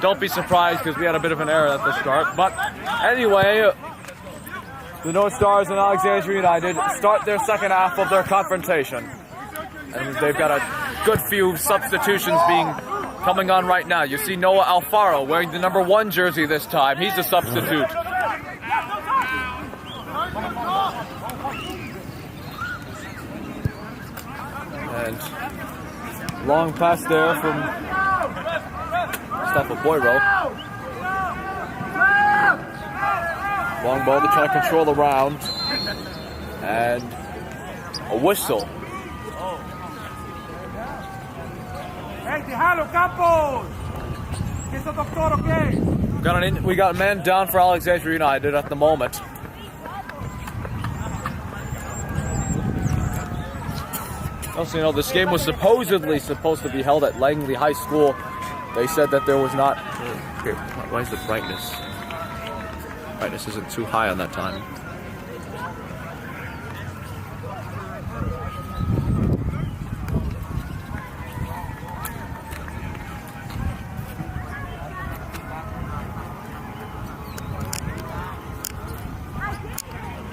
don't be surprised because we had a bit of an error at the start. But anyway, the North Stars and Alexandria United start their second half of their confrontation, and they've got a good few substitutions coming on right now. You see Noah Alfaro wearing the number 1 jersey this time. He's a substitute. And long pass there from Mustafa Boyro. Long ball to try to control the round. And a whistle. Hey, déjalo, Campos! ¿Qué es el doctor, okay? We got a man down for Alexandria United at the moment. Also, you know, this game was supposedly supposed to be held at Langley High School. They said that there was not. Here, why is the brightness? Brightness isn't too high on that time.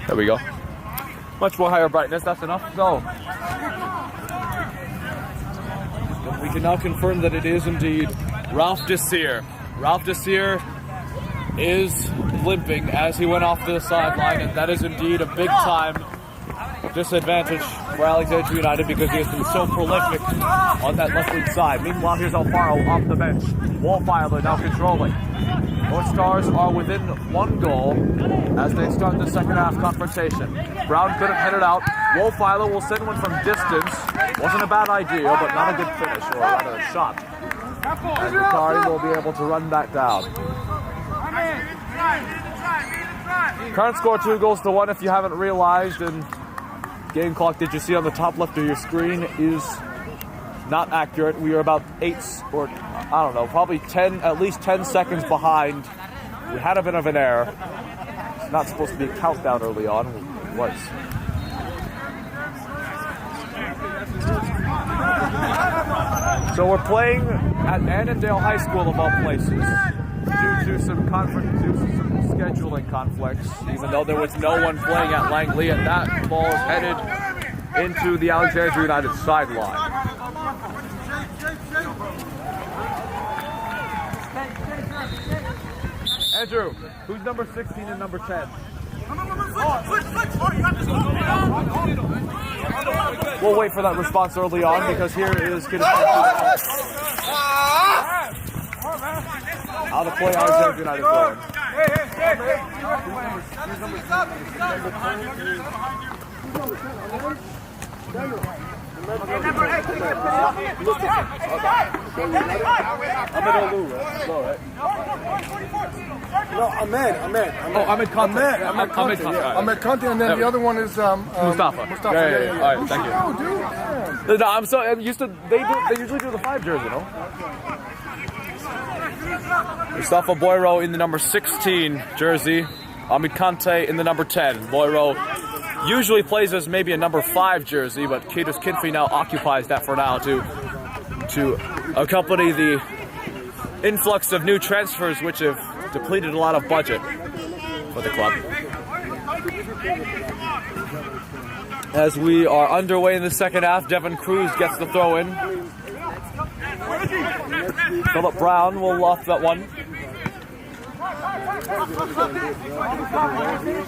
There we go. Much more higher brightness, that's enough. So, we can now confirm that it is indeed Ralph Desir. Ralph Desir is limping as he went off to the sideline, and that is indeed a big time disadvantage for Alexandria United because he has been so prolific on that left wing side. Meanwhile, here's Alfaro off the bench. Wallfiler now controlling. North Stars are within 1 goal as they start the second half confrontation. Brown couldn't hit it out. Wallfiler will send one from distance. Wasn't a bad idea, but not a good finish, or rather a shot. And Bakari will be able to run that down. Current score 2-1 if you haven't realized, and game clock that you see on the top left of your screen is not accurate. We are about 8 or I don't know, probably 10, at least 10 seconds behind. We had a bit of an error. It's not supposed to be a countdown early on. It was. So we're playing at Annandale High School of all places due to some scheduling conflicts, even though there was no one playing at Langley, and that ball is headed into the Alexandria United sideline. Andrew, who's number 16 and number 10? We'll wait for that response early on because here is out of play Alexandria United throwing. No, Ahmed. Oh, Ahmed Conte. Ahmed Conte, and then the other one is Mustafa. Yeah. All right, thank you. No, I'm used to. They usually do the 5 jersey, you know. Mustafa Boyro in the number 16 jersey. Ahmed Conte in the number 10. Boyro usually plays as maybe a number 5 jersey, but Katos Kinfey now occupies that for now to accompany the influx of new transfers which have depleted a lot of budget for the club. As we are underway in the second half, Devin Cruz gets the throw in. Philip Brown will loft that one.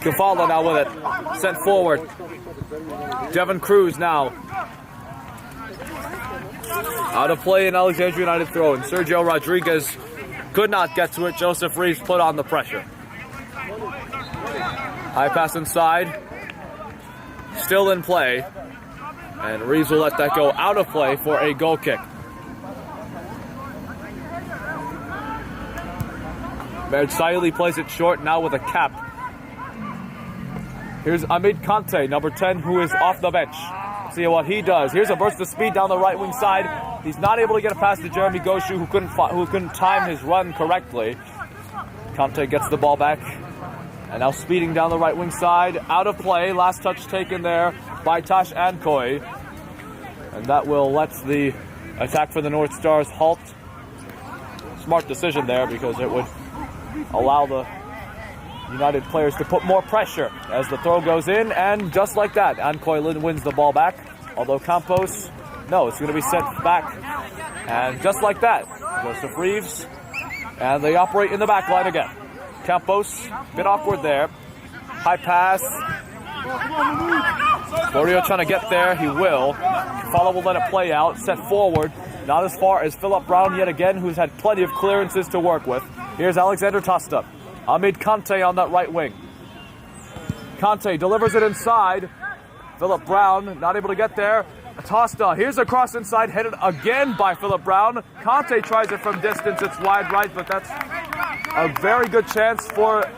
Kafala now with it. Sent forward. Devin Cruz now. Out of play in Alexandria United throw. And Sergio Rodriguez could not get to it. Joseph Reeves put on the pressure. High pass inside. Still in play. And Reeves will let that go out of play for a goal kick. Saili plays it short now with a cap. Here's Ahmed Kante, number 10, who is off the bench. See what he does. Here's a burst of speed down the right wing side. He's not able to get a pass to Jeremy Goshu, who couldn't time his run correctly. Kante gets the ball back. And now speeding down the right wing side. Out of play. Last touch taken there by Tash Ankoi. And that will let the attack for the North Stars halt. Smart decision there because it would allow the United players to put more pressure as the throw goes in, and just like that, Ankoi wins the ball back. Although Campos, no, it's going to be sent back. And just like that, Joseph Reeves, and they operate in the back line again. Campos, bit awkward there. High pass. Florio trying to get there, he will. Fala will let it play out, set forward. Not as far as Philip Brown yet again, who's had plenty of clearances to work with. Here's Alexander Tosta. Ahmed Kante on that right wing. Kante delivers it inside. Philip Brown not able to get there. Tosta, here's a cross inside, headed again by Philip Brown. Kante tries it from distance, it's wide right, but that's a very good chance for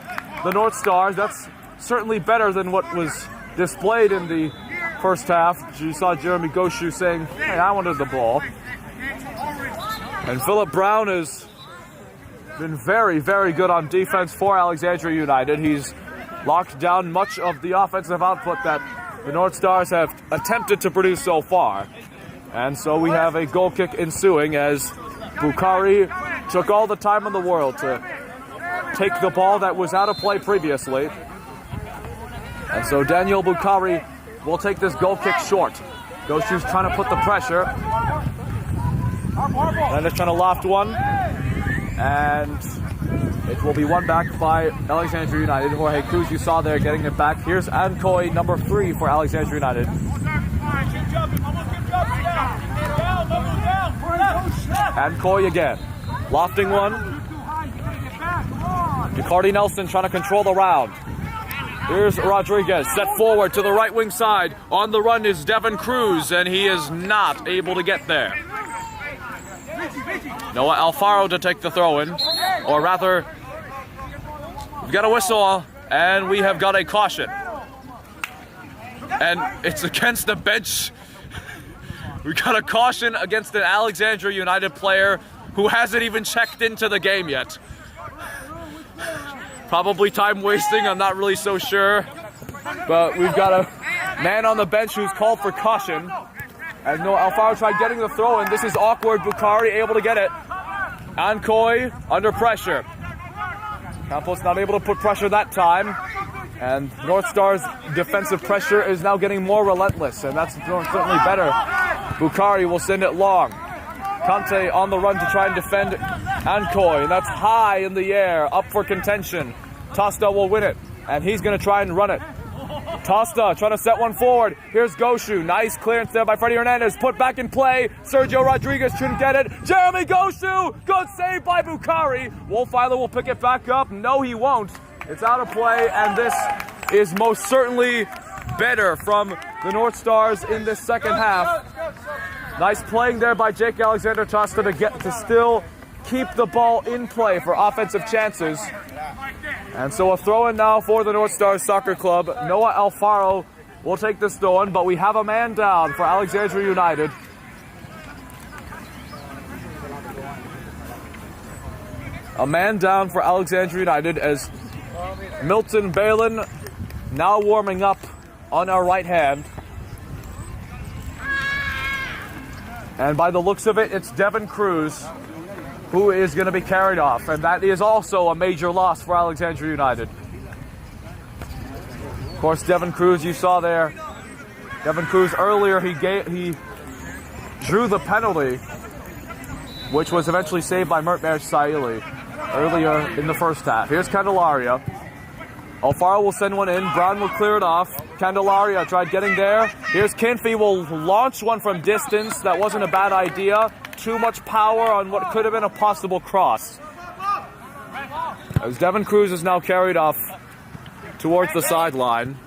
the North Stars. That's certainly better than what was displayed in the first half. You saw Jeremy Goshu saying, hey, I wanted the ball. And Philip Brown has been very, very good on defense for Alexandria United. He's locked down much of the offensive output that the North Stars have attempted to produce so far. And so we have a goal kick ensuing as Bukhari took all the time in the world to take the ball that was out of play previously. And so Daniel Bukhari will take this goal kick short. Goshu's trying to put the pressure. And it's trying to loft one. And it will be won back by Alexandria United. Jorge Cruz, you saw there, getting it back. Here's Ankoi, number 3 for Alexandria United. Ankoi again. Lofting one. Ricardi Nelson trying to control the round. Here's Rodriguez, set forward to the right wing side. On the run is Devin Cruz, and he is not able to get there. Noah Alfaro to take the throw in, or rather, we've got a whistle, and we have got a caution. And it's against the bench. We got a caution against an Alexandria United player who hasn't even checked into the game yet. Probably time wasting, I'm not really so sure. But we've got a man on the bench who's called for caution. And Noah Alfaro tried getting the throw in. This is awkward. Bukhari able to get it. Ankoi under pressure. Campos not able to put pressure that time. And North Star's defensive pressure is now getting more relentless. And that's certainly better. Bukhari will send it long. Kante on the run to try and defend Ankoi. And that's high in the air. Up for contention. Tosta will win it. And he's going to try and run it. Tosta trying to set one forward. Here's Goshu. Nice clearance there by Freddie Hernandez. Put back in play. Sergio Rodriguez shouldn't get it. Jeremy Goshu. Good save by Bukhari. Wolfeiler will pick it back up. No, he won't. It's out of play. And this is most certainly better from the North Stars in this second half. Nice playing there by Jake Alexander Tosta to still keep the ball in play for offensive chances. And so a throw-in now for the North Stars Soccer Club. Noah Alfaro will take this throw-in, but we have a man down for Alexandria United. A man down for Alexandria United as Milton Balin now warming up on our right hand. And by the looks of it, it's Devin Cruz who is going to be carried off. And that is also a major loss for Alexandria United. Of course, Devin Cruz, you saw there. Devin Cruz earlier, he drew the penalty, which was eventually saved by Mertmer Saili earlier in the first half. Here's Candelaria. Alfaro will send one in. Brown will clear it off. Candelaria tried getting there. Here's Kinfey will launch one from distance. That wasn't a bad idea. Too much power on what could have been a possible cross. As Devin Cruz is now carried off towards the sideline.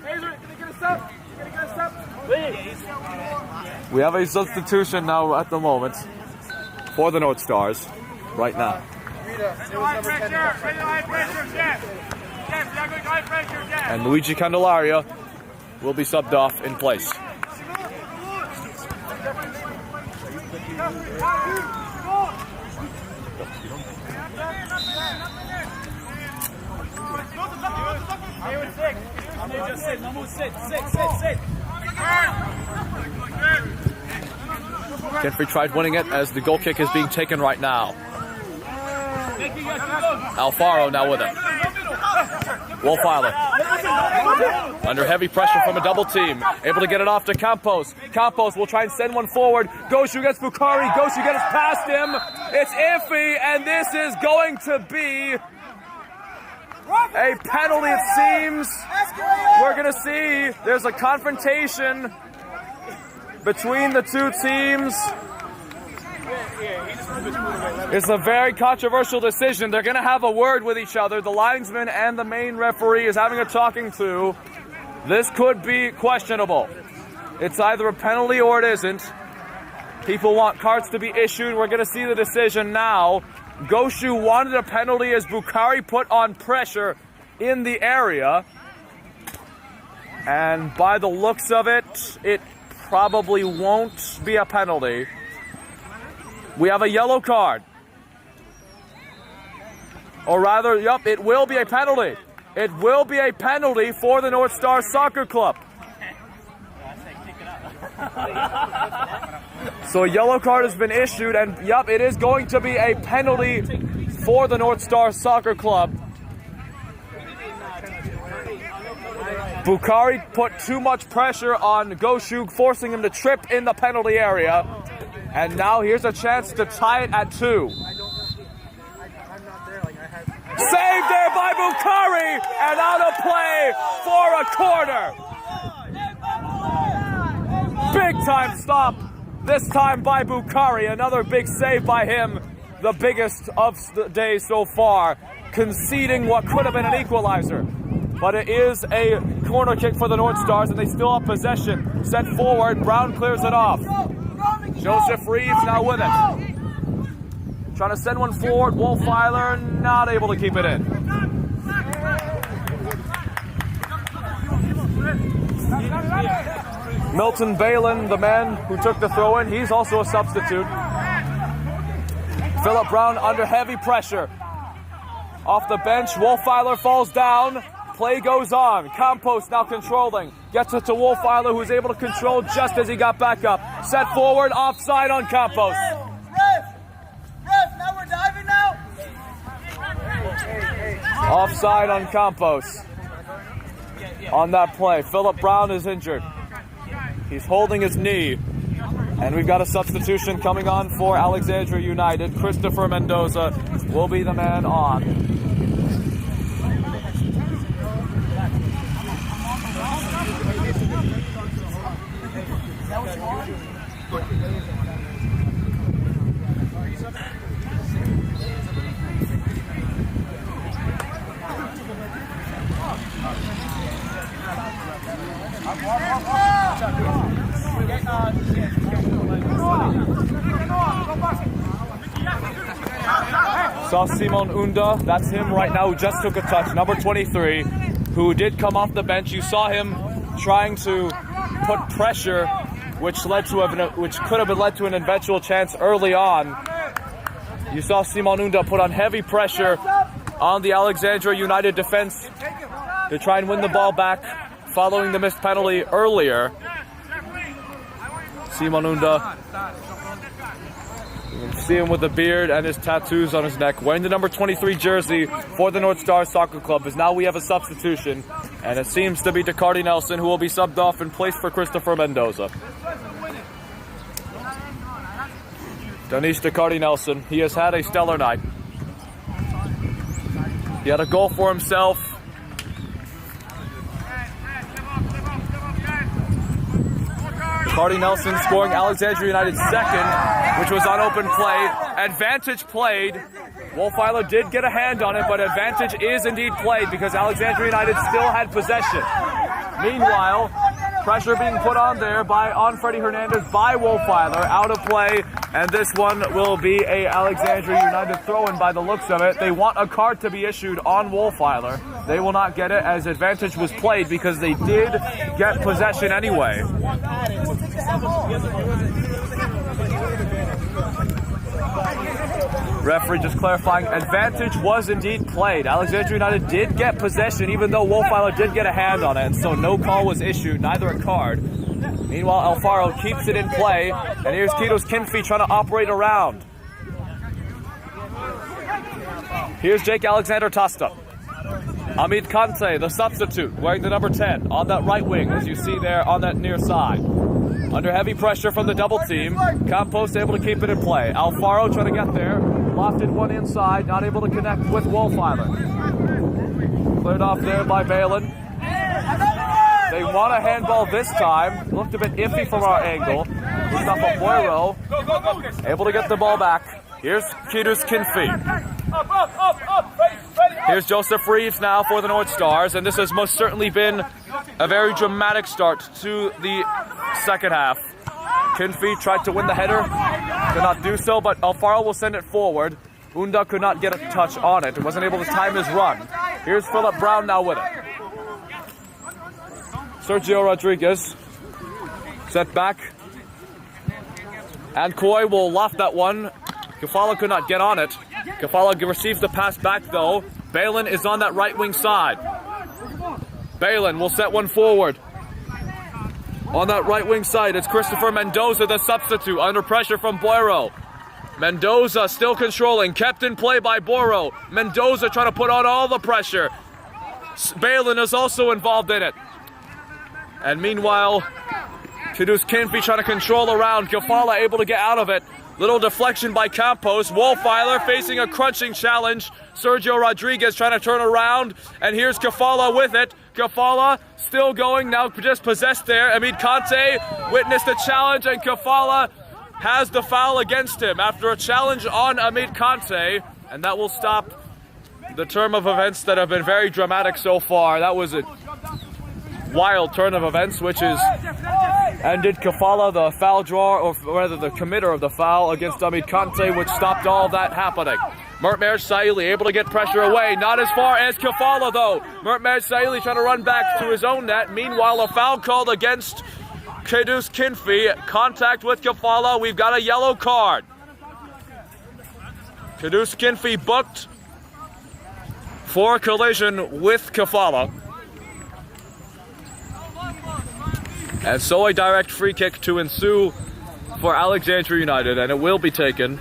We have a substitution now at the moment for the North Stars right now. And Luigi Candelaria will be subbed off in place. Kenfrey tried winning it as the goal kick is being taken right now. Alfaro now with it. Wolfeiler under heavy pressure from a double team, able to get it off to Campos. Campos will try and send one forward. Goshu gets Bukhari. Goshu gets past him. It's iffy, and this is going to be a penalty, it seems. We're going to see there's a confrontation between the two teams. It's a very controversial decision. They're going to have a word with each other. The linesman and the main referee is having a talking to. This could be questionable. It's either a penalty or it isn't. People want cards to be issued. We're going to see the decision now. Goshu wanted a penalty as Bukhari put on pressure in the area. And by the looks of it, it probably won't be a penalty. We have a yellow card. Or rather, yup, it will be a penalty. It will be a penalty for the North Star Soccer Club. So a yellow card has been issued, and yup, it is going to be a penalty for the North Star Soccer Club. Bukhari put too much pressure on Goshu, forcing him to trip in the penalty area. And now here's a chance to tie it at 2. Saved there by Bukhari, and out of play for a corner. Big time stop, this time by Bukhari. Another big save by him, the biggest of the day so far, conceding what could have been an equalizer. But it is a corner kick for the North Stars, and they still have possession. Sent forward, Brown clears it off. Joseph Reeves now with it. Trying to send one forward. Wolfeiler not able to keep it in. Milton Balin, the man who took the throw in, he's also a substitute. Philip Brown under heavy pressure. Off the bench, Wolfeiler falls down. Play goes on. Campos now controlling. Gets it to Wolfeiler, who's able to control just as he got back up. Set forward, offside on Campos. Ref, now we're diving now. Offside on Campos. On that play, Philip Brown is injured. He's holding his knee. And we've got a substitution coming on for Alexandria United. Christopher Mendoza will be the man on. Saw Simon Unda, that's him right now, who just took a touch, number 23, who did come off the bench. You saw him trying to put pressure, which could have led to an eventual chance early on. You saw Simon Unda put on heavy pressure on the Alexandria United defense to try and win the ball back following the missed penalty earlier. Simon Unda, you can see him with the beard and his tattoos on his neck, wearing the number 23 jersey for the North Star Soccer Club. As now we have a substitution, and it seems to be Decardi Nelson, who will be subbed off in place for Christopher Mendoza. Danish Decardi Nelson, he has had a stellar night. He had a goal for himself. Decardi Nelson scoring Alexandria United's second, which was on open play. Advantage played. Wolfeiler did get a hand on it, but advantage is indeed played because Alexandria United still had possession. Meanwhile, Pressure being put on there on Freddie Hernandez by Wolfeiler. Out of play, and this one will be a Alexandria United throw-in by the looks of it. They want a card to be issued on Wolfeiler. They will not get it as advantage was played because they did get possession anyway. Referee just clarifying, advantage was indeed played. Alexandria United did get possession even though Wolfeiler did get a hand on it, and so no call was issued, neither a card. Meanwhile, Alfaro keeps it in play, and here's Kitos Kinfey trying to operate around. Here's Jake Alexander Tasta. Amit Kante, the substitute, wearing the number 10 on that right wing, as you see there on that near side. Under heavy pressure from the double team, Campos able to keep it in play. Alfaro trying to get there, lofted one inside, not able to connect with Wolfeiler. Cleared off there by Balin. They want a handball this time. Looked a bit iffy from our angle. Mustafa Boiro able to get the ball back. Here's Kitos Kinfey. Here's Joseph Reeves now for the North Stars, and this has most certainly been a very dramatic start to the second half. Kinfey tried to win the header, could not do so, but Alfaro will send it forward. Unda could not get a touch on it, and wasn't able to time his run. Here's Philip Brown now with it. Sergio Rodriguez, set back. And Coy will loft that one. Kafala could not get on it. Kafala receives the pass back though. Balin is on that right wing side. Balin will set one forward. On that right wing side, it's Christopher Mendoza, the substitute, under pressure from Boiro. Mendoza still controlling, kept in play by Boiro. Mendoza trying to put on all the pressure. Balin is also involved in it. And meanwhile, Kitos Kinfey trying to control around. Kafala able to get out of it. Little deflection by Campos. Wolfeiler facing a crunching challenge. Sergio Rodriguez trying to turn around. And here's Kafala with it. Kafala still going, now just possessed there. Amit Kante witnessed the challenge, and Kafala has the foul against him after a challenge on Amit Kante. And that will stop the term of events that have been very dramatic so far. That was a wild turn of events, which is ended Kafala, the foul drawer, or rather the committer of the foul against Amit Kante, which stopped all that happening. Murtmer Saili able to get pressure away, not as far as Kafala though. Murtmer Saili trying to run back to his own net. Meanwhile, a foul called against Kitos Kinfey. Contact with Kafala, we've got a yellow card. Kitos Kinfey booked for a collision with Kafala. And so a direct free kick to ensue for Alexandria United, and it will be taken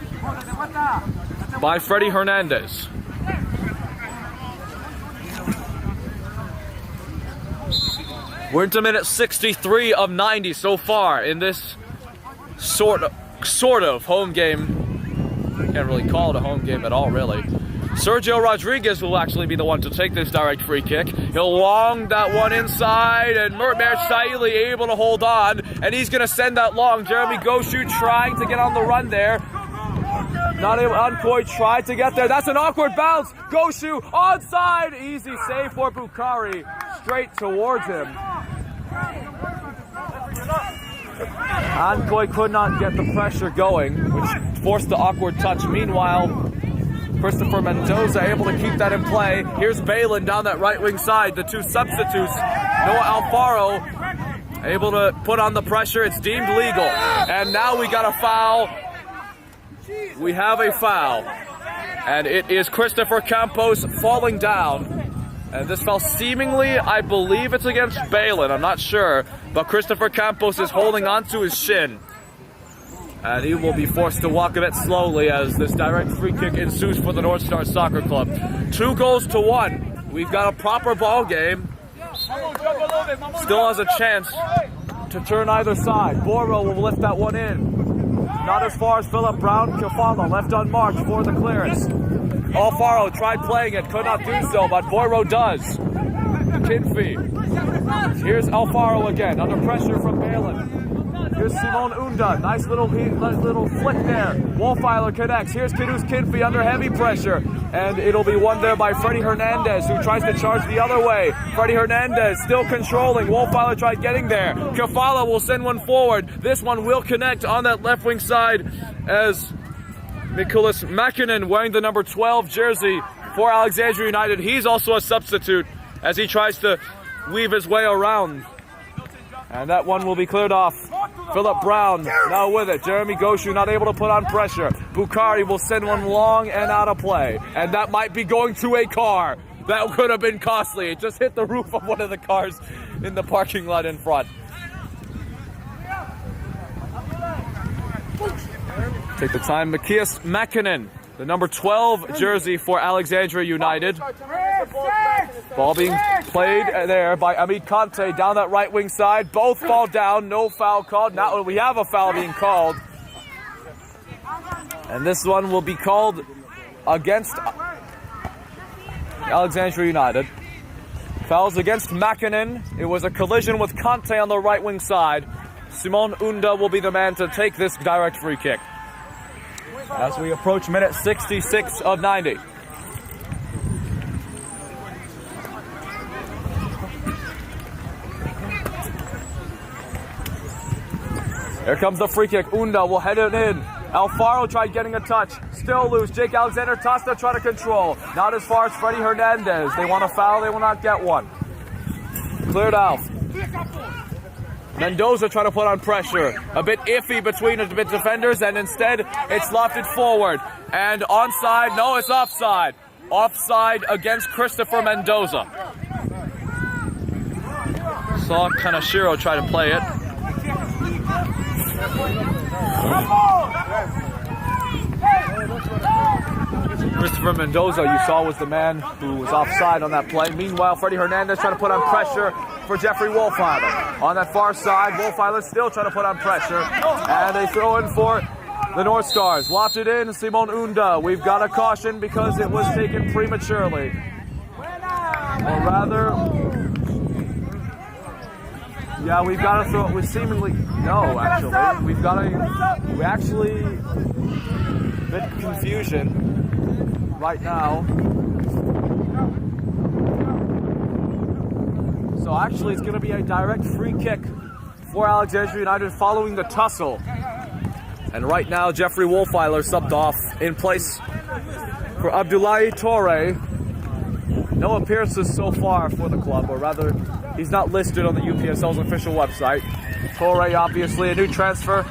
by Freddie Hernandez. We're into minute 63 of 90 so far in this sort of home game. Can't really call it a home game at all, really. Sergio Rodriguez will actually be the one to take this direct free kick. He'll long that one inside, and Murtmer Saili able to hold on, and he's going to send that long. Jeremy Goshu trying to get on the run there. Not able, Uncoy tried to get there. That's an awkward bounce. Goshu onside. Easy save for Bukhari. Straight towards him. Uncoy could not get the pressure going, which forced the awkward touch. Meanwhile, Christopher Mendoza able to keep that in play. Here's Balin down that right wing side. The two substitutes, Noah Alfaro, able to put on the pressure. It's deemed legal. And now we got a foul. We have a foul. And it is Christopher Campos falling down. And this foul seemingly, I believe it's against Balin. I'm not sure. But Christopher Campos is holding onto his shin. And he will be forced to walk a bit slowly as this direct free kick ensues for the North Star Soccer Club. 2-1. We've got a proper ball game. Still has a chance to turn either side. Boro will lift that one in. Not as far as Philip Brown. Kafala left unmarked for the clearance. Alfaro tried playing it, could not do so, but Boro does. Kinfey. Here's Alfaro again, under pressure from Balin. Here's Simon Unda. Nice little flick there. Wolfiler connects. Here's Kidus Kinfey under heavy pressure. And it'll be won there by Freddie Hernandez, who tries to charge the other way. Freddie Hernandez still controlling. Wolfiler tried getting there. Kefala will send one forward. This one will connect on that left wing side as Mikulas Mäkinen, wearing the number 12 jersey for Alexandria United. He's also a substitute as he tries to weave his way around. And that one will be cleared off. Philip Brown now with it. Jeremy Goshu not able to put on pressure. Bukhari will send one long and out of play. And that might be going to a car. That could have been costly. It just hit the roof of one of the cars in the parking lot in front. Take the time. Mikulas Mäkinen, the number 12 jersey for Alexandria United. Ball being played there by Amit Kante down that right wing side. Both fall down. No foul called. Now we have a foul being called. And this one will be called against Alexandria United. Fouls against Mäkinen. It was a collision with Kante on the right wing side. Simon Unda will be the man to take this direct free kick as we approach minute 66 of 90. Here comes the free kick. Unda will head it in. Alfaro tried getting a touch. Still loose. Jake Alexander Tosta trying to control. Not as far as Freddie Hernandez. They want a foul. They will not get one. Cleared out. Mendoza trying to put on pressure. A bit iffy between the defenders, and instead it's lofted forward. And onside. No, it's offside. Offside against Christopher Mendoza. Saw Kanashiro try to play it. Christopher Mendoza, you saw, was the man who was offside on that play. Meanwhile, Freddie Hernandez trying to put on pressure for Jeffrey Wolfiler. On that far side, Wolfiler still trying to put on pressure. And they throw in for the North Stars. Lofted in, Simon Unda. We've got a caution because it was taken prematurely. Or rather... yeah, we've got to throw it. We seemingly... no, actually. We've got to... we actually... bit of confusion right now. So actually it's going to be a direct free kick for Alexandria United following the tussle. And right now Jeffrey Wolfiler subbed off in place for Abdoulaye Toure. No appearances so far for the club, or rather he's not listed on the UPSL's official website. Toure, obviously a new transfer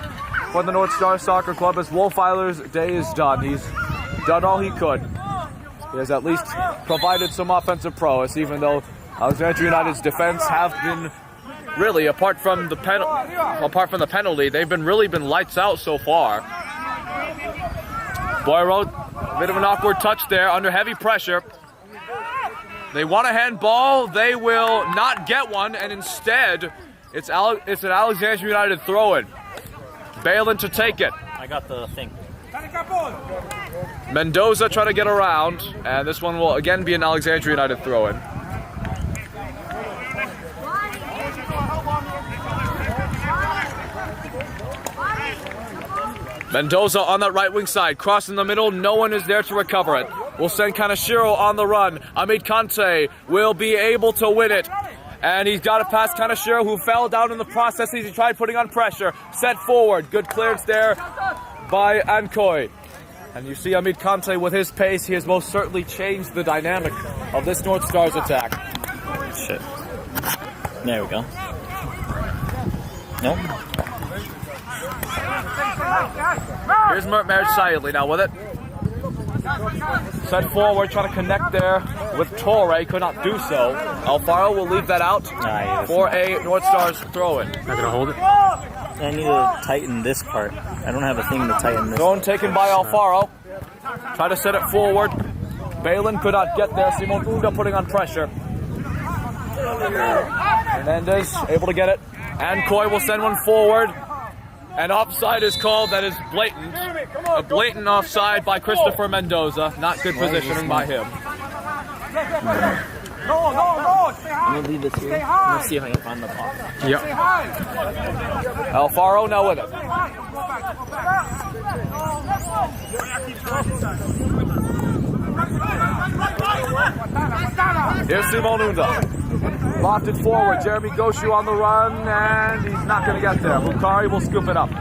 for the North Star Soccer Club, as Wolfiler's day is done. He's done all he could. He has at least provided some offensive prowess, even though Alexandria United's defense have been really, apart from the penalty, they've been lights out so far. Boyro, a bit of an awkward touch there under heavy pressure. They want a handball. They will not get one, and instead, it's an Alexandria United throw-in. Balin to take it. I got the thing. Mendoza trying to get around, and this one will again be an Alexandria United throw-in. Mendoza on that right wing side, crossing the middle, no one is there to recover it. We'll send Kanashiro on the run. Amit Kante will be able to win it. And he's got to pass Kanashiro, who fell down in the process as he tried putting on pressure. Set forward. Good clearance there by Ankoi. And you see Amit Kante with his pace. He has most certainly changed the dynamic of this North Stars attack. Shit. There we go. Nope. Here's Mert Sayedli now with it. Set forward, trying to connect there with Torre, could not do so. Alfaro will leave that out for a North Stars throw-in. Not gonna hold it. I need to tighten this part. I don't have a thing to tighten this. Throw-in taken by Alfaro. Try to set it forward. Balin could not get there. Simon Unda putting on pressure. Hernandez able to get it. And Coy will send one forward. And offside is called. That is blatant. A blatant offside by Christopher Mendoza. Not good positioning by him. No, no, no. Stay high. I'm gonna leave this here. Stay I'm high. gonna see if I can find the ball. Stay high. Alfaro now with it. Stay high. Go back. Here's Simon Unda. Lofted forward. Jeremy Goshu on the run, and he's not going to get there. Bukari will scoop it up.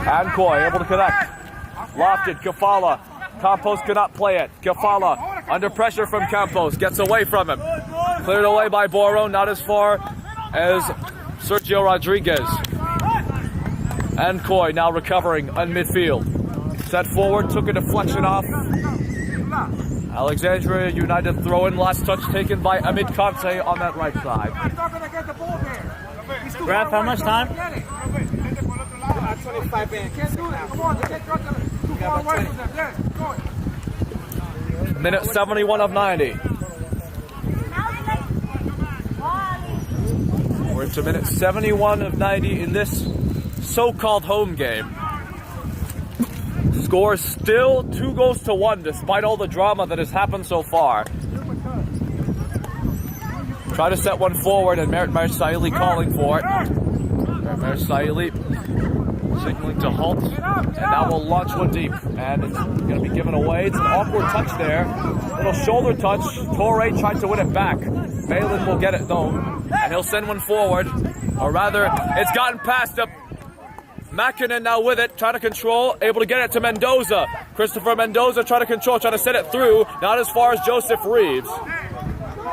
And Koi able to connect. Lofted. Kafala. Campos cannot play it. Kafala under pressure from Campos. Gets away from him. Cleared away by Boro. Not as far as Sergio Rodriguez. And Koi now recovering on midfield. Set forward. Took a deflection off. Alexandria United throw-in, last touch taken by Amit Kante on that right side. Ref, how much time? 25 minutes. Minute 71 of 90. We're into minute 71 of 90 in this so-called home game. Score still 2-1 despite all the drama that has happened so far. Try to set one forward and Merit Marsaili calling for it. Merit Marsaili signaling to halt, and now we'll launch one deep, and it's going to be given away. It's an awkward touch there, little shoulder touch. Torre tried to win it back. Balin will get it though, and he'll send one forward, or rather it's gotten past him. Makinen now with it, trying to control, able to get it to Mendoza. Christopher Mendoza trying to control, trying to set it through, not as far as Joseph Reeves.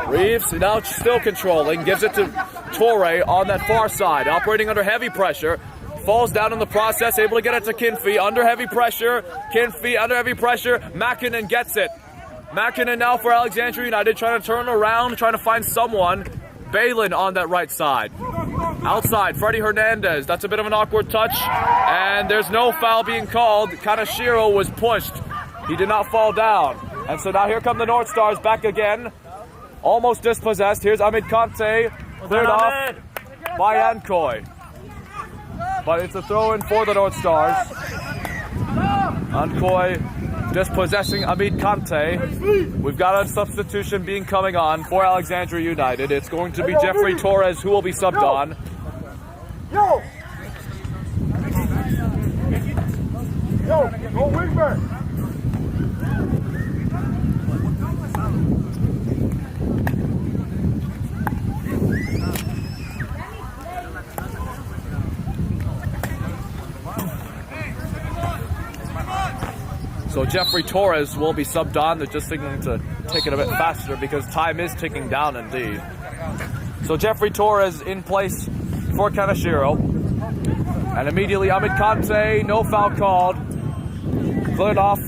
Reeves now still controlling, gives it to Torre on that far side, operating under heavy pressure. Falls down in the process, able to get it to Kinfee, under heavy pressure. Kinfee under heavy pressure, Makinen gets it. Makinen now for Alexandria United, trying to turn around, trying to find someone. Balin on that right side. Outside, Freddie Hernandez. That's a bit of an awkward touch. And there's no foul being called. Kanashiro was pushed. He did not fall down. And so now here come the North Stars back again. Almost dispossessed. Here's Amit Kante. Cleared off by Ankoi. But it's a throw-in for the North Stars. Ankoi dispossessing Amit Kante. We've got a substitution being coming on for Alexandria United. It's going to be Jeffrey Torres who will be subbed on. Yo, go wingback. So Jeffrey Torres will be subbed on. They're just signaling to take it a bit faster because time is ticking down indeed. So Jeffrey Torres in place for Kanashiro. And immediately Amit Kante, no foul called. Cleared off.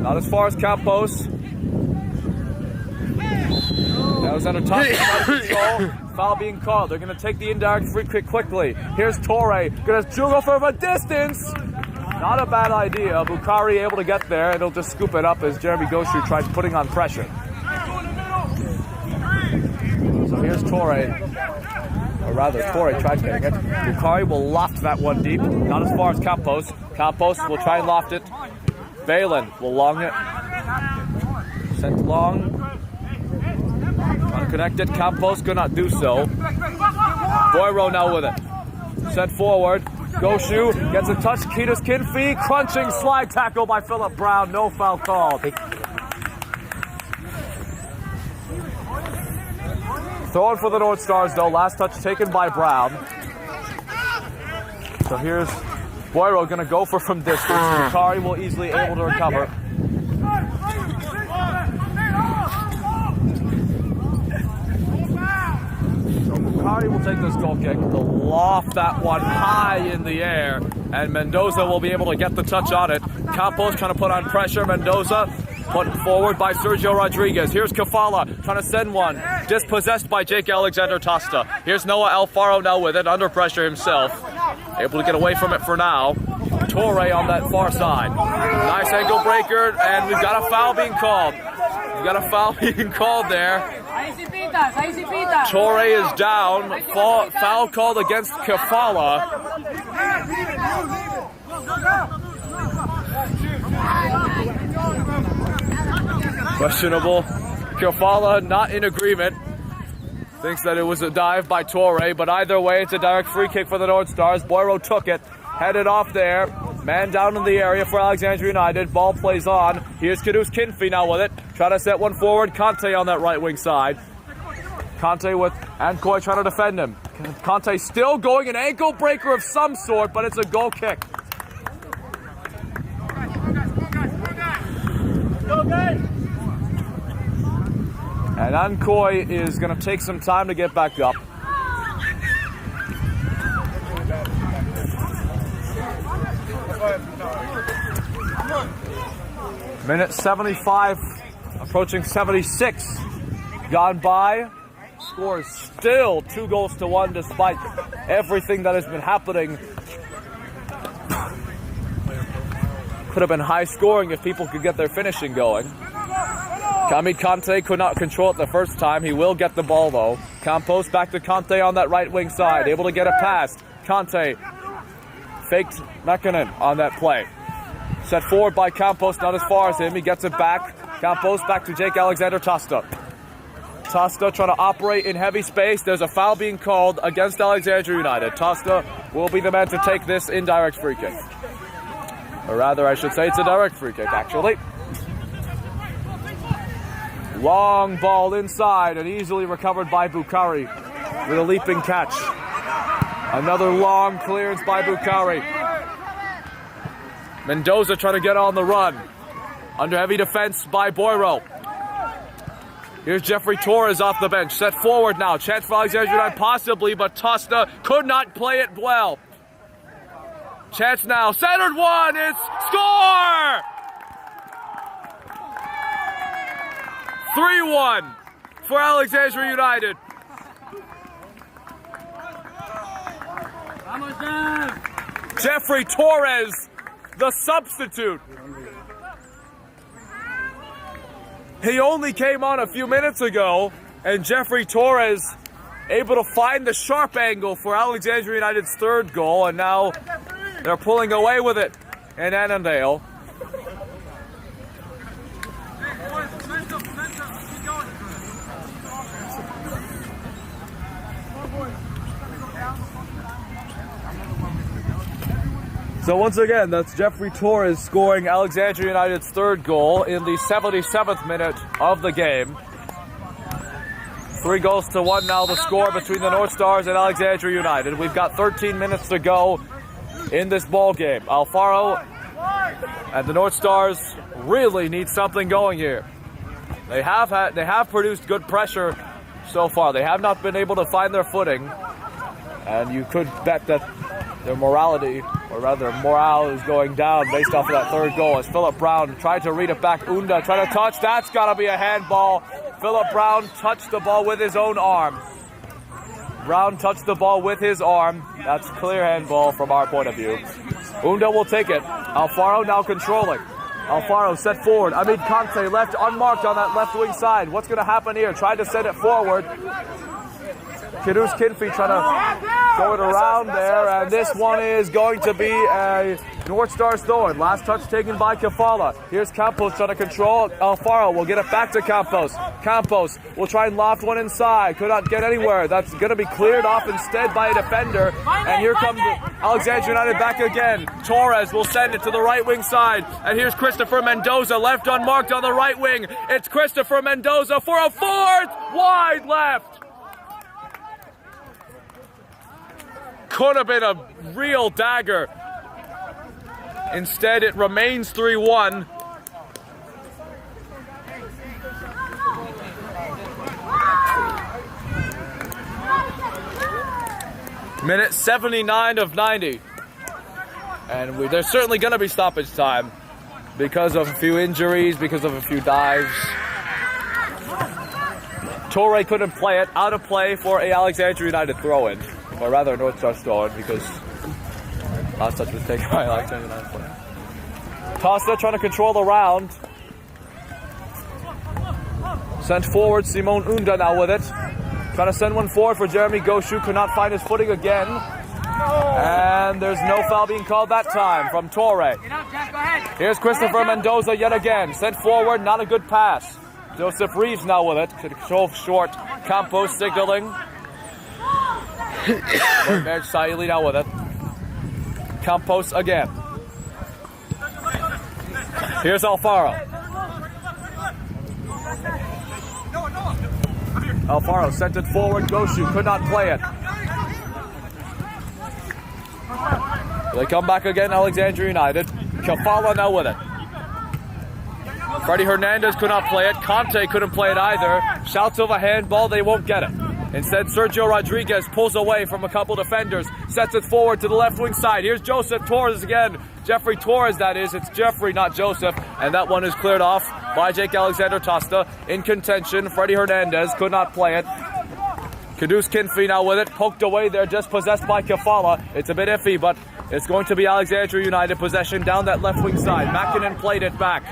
Not as far as Campos. Alexander Thompson foul being called. They're going to take the indirect free kick quickly. Here's Torre. Going to juggle from a distance. Not a bad idea. Bukari able to get there, and he'll just scoop it up as Jeremy Goshu tried putting on pressure. So here's Torre. Or rather, Torre tried getting it. Bukari will loft that one deep. Not as far as Campos. Campos will try and loft it. Balin will long it. Sent long. Unconnected. Campos could not do so. Boiro now with it. Sent forward. Goshu gets a touch. Ketus Kinfee. Crunching slide tackle by Philip Brown. No foul called. Throwing for the North Stars though. Last touch taken by Brown. So here's Boiro going to go for from distance. Bukari will easily able to recover. Bukari will take this goal kick. They'll loft that one high in the air, and Mendoza will be able to get the touch on it. Campos trying to put on pressure. Mendoza put forward by Sergio Rodriguez. Here's Kafala trying to send one. Dispossessed by Jake Alexander Tosta. Here's Noah Alfaro now with it, under pressure himself. Able to get away from it for now. Torre on that far side. Nice ankle breaker, and we've got a foul being called. We've got a foul being called there. Torre is down. Foul called against Kafala. questionable. Kafala not in agreement. Thinks that it was a dive by Torre, but either way, it's a direct free kick for the North Stars. Boiro took it, headed off there. Man down in the area for Alexandria United. Ball plays on. Here's Kidus Kinfey now with it. Try to set one forward. Conte on that right wing side. Conte with Ancoy trying to defend him. Conte still going, an ankle breaker of some sort, but it's a goal kick. And Ancoy is going to take some time to get back up. Minute 75, approaching 76, gone by. Score is still 2-1 despite everything that has been happening. Could have been high scoring if people could get their finishing going. Kamid Conte could not control it the first time. He will get the ball though. Campos back to Conte on that right wing side, able to get a pass. Conte faked Mekinen on that play. Set forward by Campos, not as far as him. He gets it back. Campos back to Jake Alexander Tosta. Tosta trying to operate in heavy space. There's a foul being called against Alexandria United. Tosta will be the man to take this indirect free kick. Or rather, I should say it's a direct free kick, actually. Long ball inside and easily recovered by Bukhari with a leaping catch. Another long clearance by Bukhari. Mendoza trying to get on the run. Under heavy defense by Boiro. Here's Jeffrey Torres off the bench. Set forward now. Chance for Alexandria United possibly, but Tosta could not play it well. Chance now. Centered one. It's score! 3-1 for Alexandria United. Jeffrey Torres, the substitute. He only came on a few minutes ago, and Jeffrey Torres able to find the sharp angle for Alexandria United's third goal, and now they're pulling away with it in Annandale. So once again, that's Jeffrey Torres scoring Alexandria United's third goal in the 77th minute of the game. 3-1 now the score between the North Stars and Alexandria United. We've got 13 minutes to go in this ball game. Alfaro and the North Stars really need something going here. They have produced good pressure so far. They have not been able to find their footing, and you could bet that their morality, or rather morale, is going down based off of that third goal as Philip Brown tried to read it back. Unda trying to touch. That's got to be a handball. Philip Brown touched the ball with his own arm. Brown touched the ball with his arm. That's clear handball from our point of view. Unda will take it. Alfaro now controlling. Alfaro set forward. Amid Conte left unmarked on that left wing side. What's going to happen here? Tried to send it forward. Kidus Kinfey trying to throw it around there, and this one is going to be a North Stars throw-in. Last touch taken by Kafala. Here's Campos trying to control. Alfaro will get it back to Campos. Campos will try and loft one inside. Could not get anywhere. That's going to be cleared off instead by a defender. And here comes Alexandria United back again. Torres will send it to the right wing side. And here's Christopher Mendoza, left unmarked on the right wing. It's Christopher Mendoza for a fourth wide left. Could have been a real dagger. Instead, it remains 3-1. Minute 79 of 90. And there's certainly going to be stoppage time because of a few injuries, because of a few dives. Torre couldn't play it. Out of play for a Alexandria United throw-in. Or rather, North Stars throw-in, because last touch was taken by Alexandria United player. Tosta trying to control the round. Sent forward, Simon Unda now with it. Trying to send one forward for Jeremy Goshu. Could not find his footing again. And there's no foul being called that time from Torre. Here's Christopher Mendoza yet again. Sent forward, not a good pass. Joseph Reeves now with it. Control short. Campos signaling. Merge Saili now with it. Campos again. Here's Alfaro. Alfaro sent it forward. Goshu could not play it. They come back again, Alexandria United. Kafala now with it. Freddie Hernandez could not play it. Conte couldn't play it either. Shouts of a handball, they won't get it. Instead, Sergio Rodriguez pulls away from a couple defenders, sets it forward to the left wing side. Here's Joseph Torres again. Jeffrey Torres, that is. It's Jeffrey, not Joseph. And that one is cleared off by Jake Alexander Tosta. In contention, Freddie Hernandez could not play it. Kudus Kinfey now with it. Poked away there, just possessed by Kafala. It's a bit iffy, but it's going to be Alexandria United possession down that left wing side. Makinen played it back.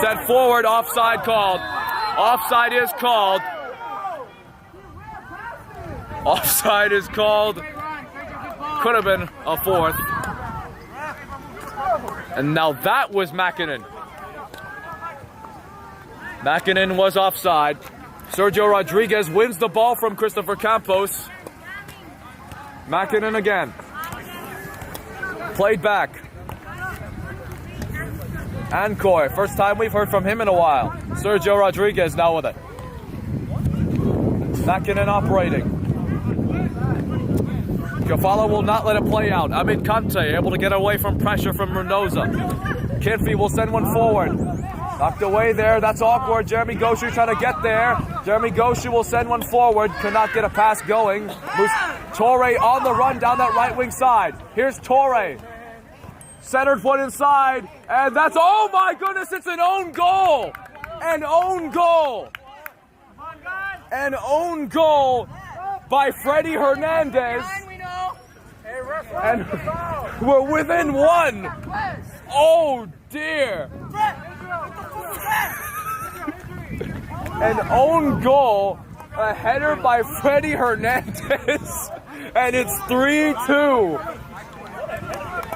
Set forward, offside called. Offside is called. Offside is called. Could have been a fourth. And now that was Makinen. Makinen was offside. Sergio Rodriguez wins the ball from Christopher Campos. Makinen again. Played back. Ancoy, first time we've heard from him in a while. Sergio Rodriguez now with it. Makinen operating. Kafala will not let it play out. Amit Kante able to get away from pressure from Renoza. Kinfey will send one forward. Knocked away there, that's awkward. Jeremy Goshu trying to get there. Jeremy Goshu will send one forward. Cannot get a pass going. Torre on the run down that right wing side. Here's Torre. Centered foot inside. And that's, oh my goodness, it's an own goal. An own goal. An own goal by Freddie Hernandez. And we're within one. Oh dear. An own goal, a header by Freddie Hernandez, and it's 3-2.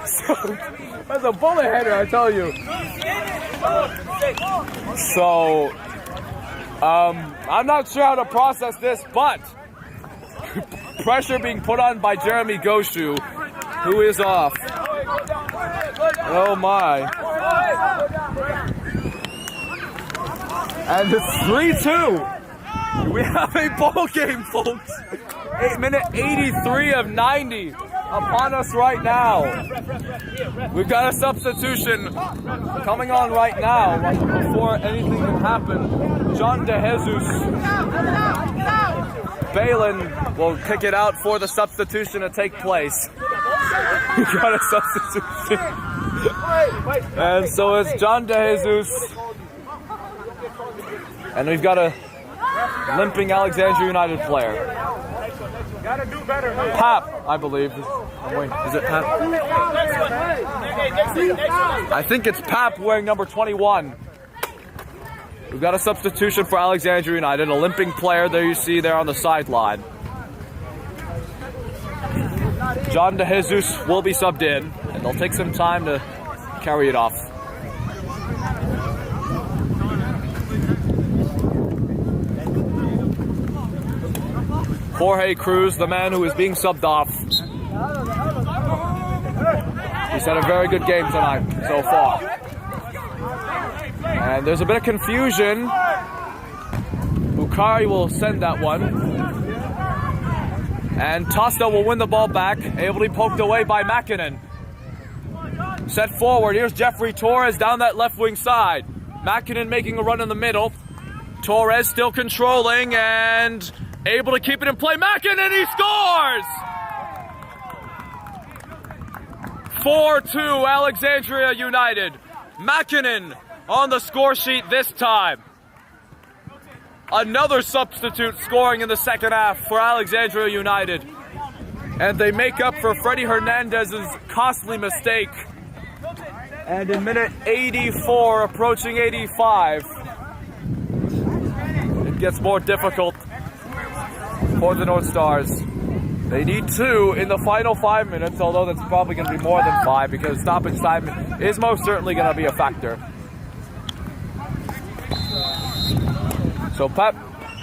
So, that's a bullet header, I tell you. So, I'm not sure how to process this, but pressure being put on by Jeremy Goshu, who is off. Oh my. And it's 3-2. We have a ball game, folks. Minute 83 of 90 upon us right now. We've got a substitution coming on right now before anything can happen. John DeJesus. Balin will kick it out for the substitution to take place. We got a substitution. And so it's John DeJesus. And we've got a limping Alexandria United player. Pap, I believe. Oh, wait, is it Pap? I think it's Pap wearing number 21. We've got a substitution for Alexandria United, a limping player there you see there on the sideline. John DeJesus will be subbed in, and they'll take some time to carry it off. Jorge Cruz, the man who is being subbed off. He's had a very good game tonight so far. And there's a bit of confusion. Bukari will send that one. And Tosta will win the ball back, able to be poked away by Makinen. Set forward, here's Jeffrey Torres down that left wing side. Makinen making a run in the middle. Torres still controlling and able to keep it in play. Makinen, he scores! 4-2 Alexandria United. Makinen on the score sheet this time. Another substitute scoring in the second half for Alexandria United. And they make up for Freddie Hernandez's costly mistake. And in minute 84, approaching 85, it gets more difficult for the North Stars. They need 2 in the final 5 minutes, although that's probably going to be more than 5 because stoppage time is most certainly going to be a factor. So Pep